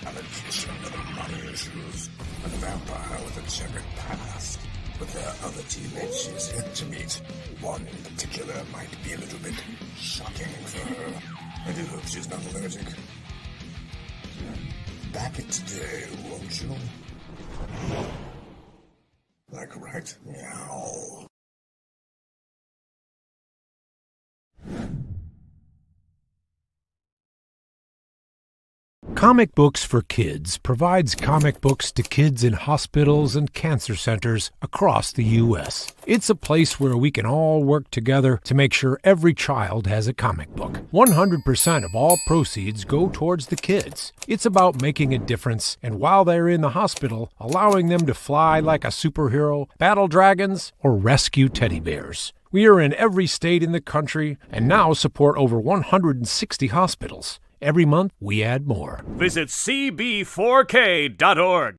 a magician with money issues, and a vampire with a checkered past. But there are other teammates she is yet to meet. One in particular might be a little bit shocking for her. I do hope she's not allergic. Back it today, won't you? Like right meow. Comic Books for Kids provides comic books to kids in hospitals and cancer centers across the U.S. It's a place where we can all work together to make sure every child has a comic book. 100% of all proceeds go towards the kids. It's about making a difference, and while they're in the hospital, allowing them to fly like a superhero, battle dragons, or rescue teddy bears. We are in every state in the country and now support over 160 hospitals. Every month, we add more. Visit cb4k.org.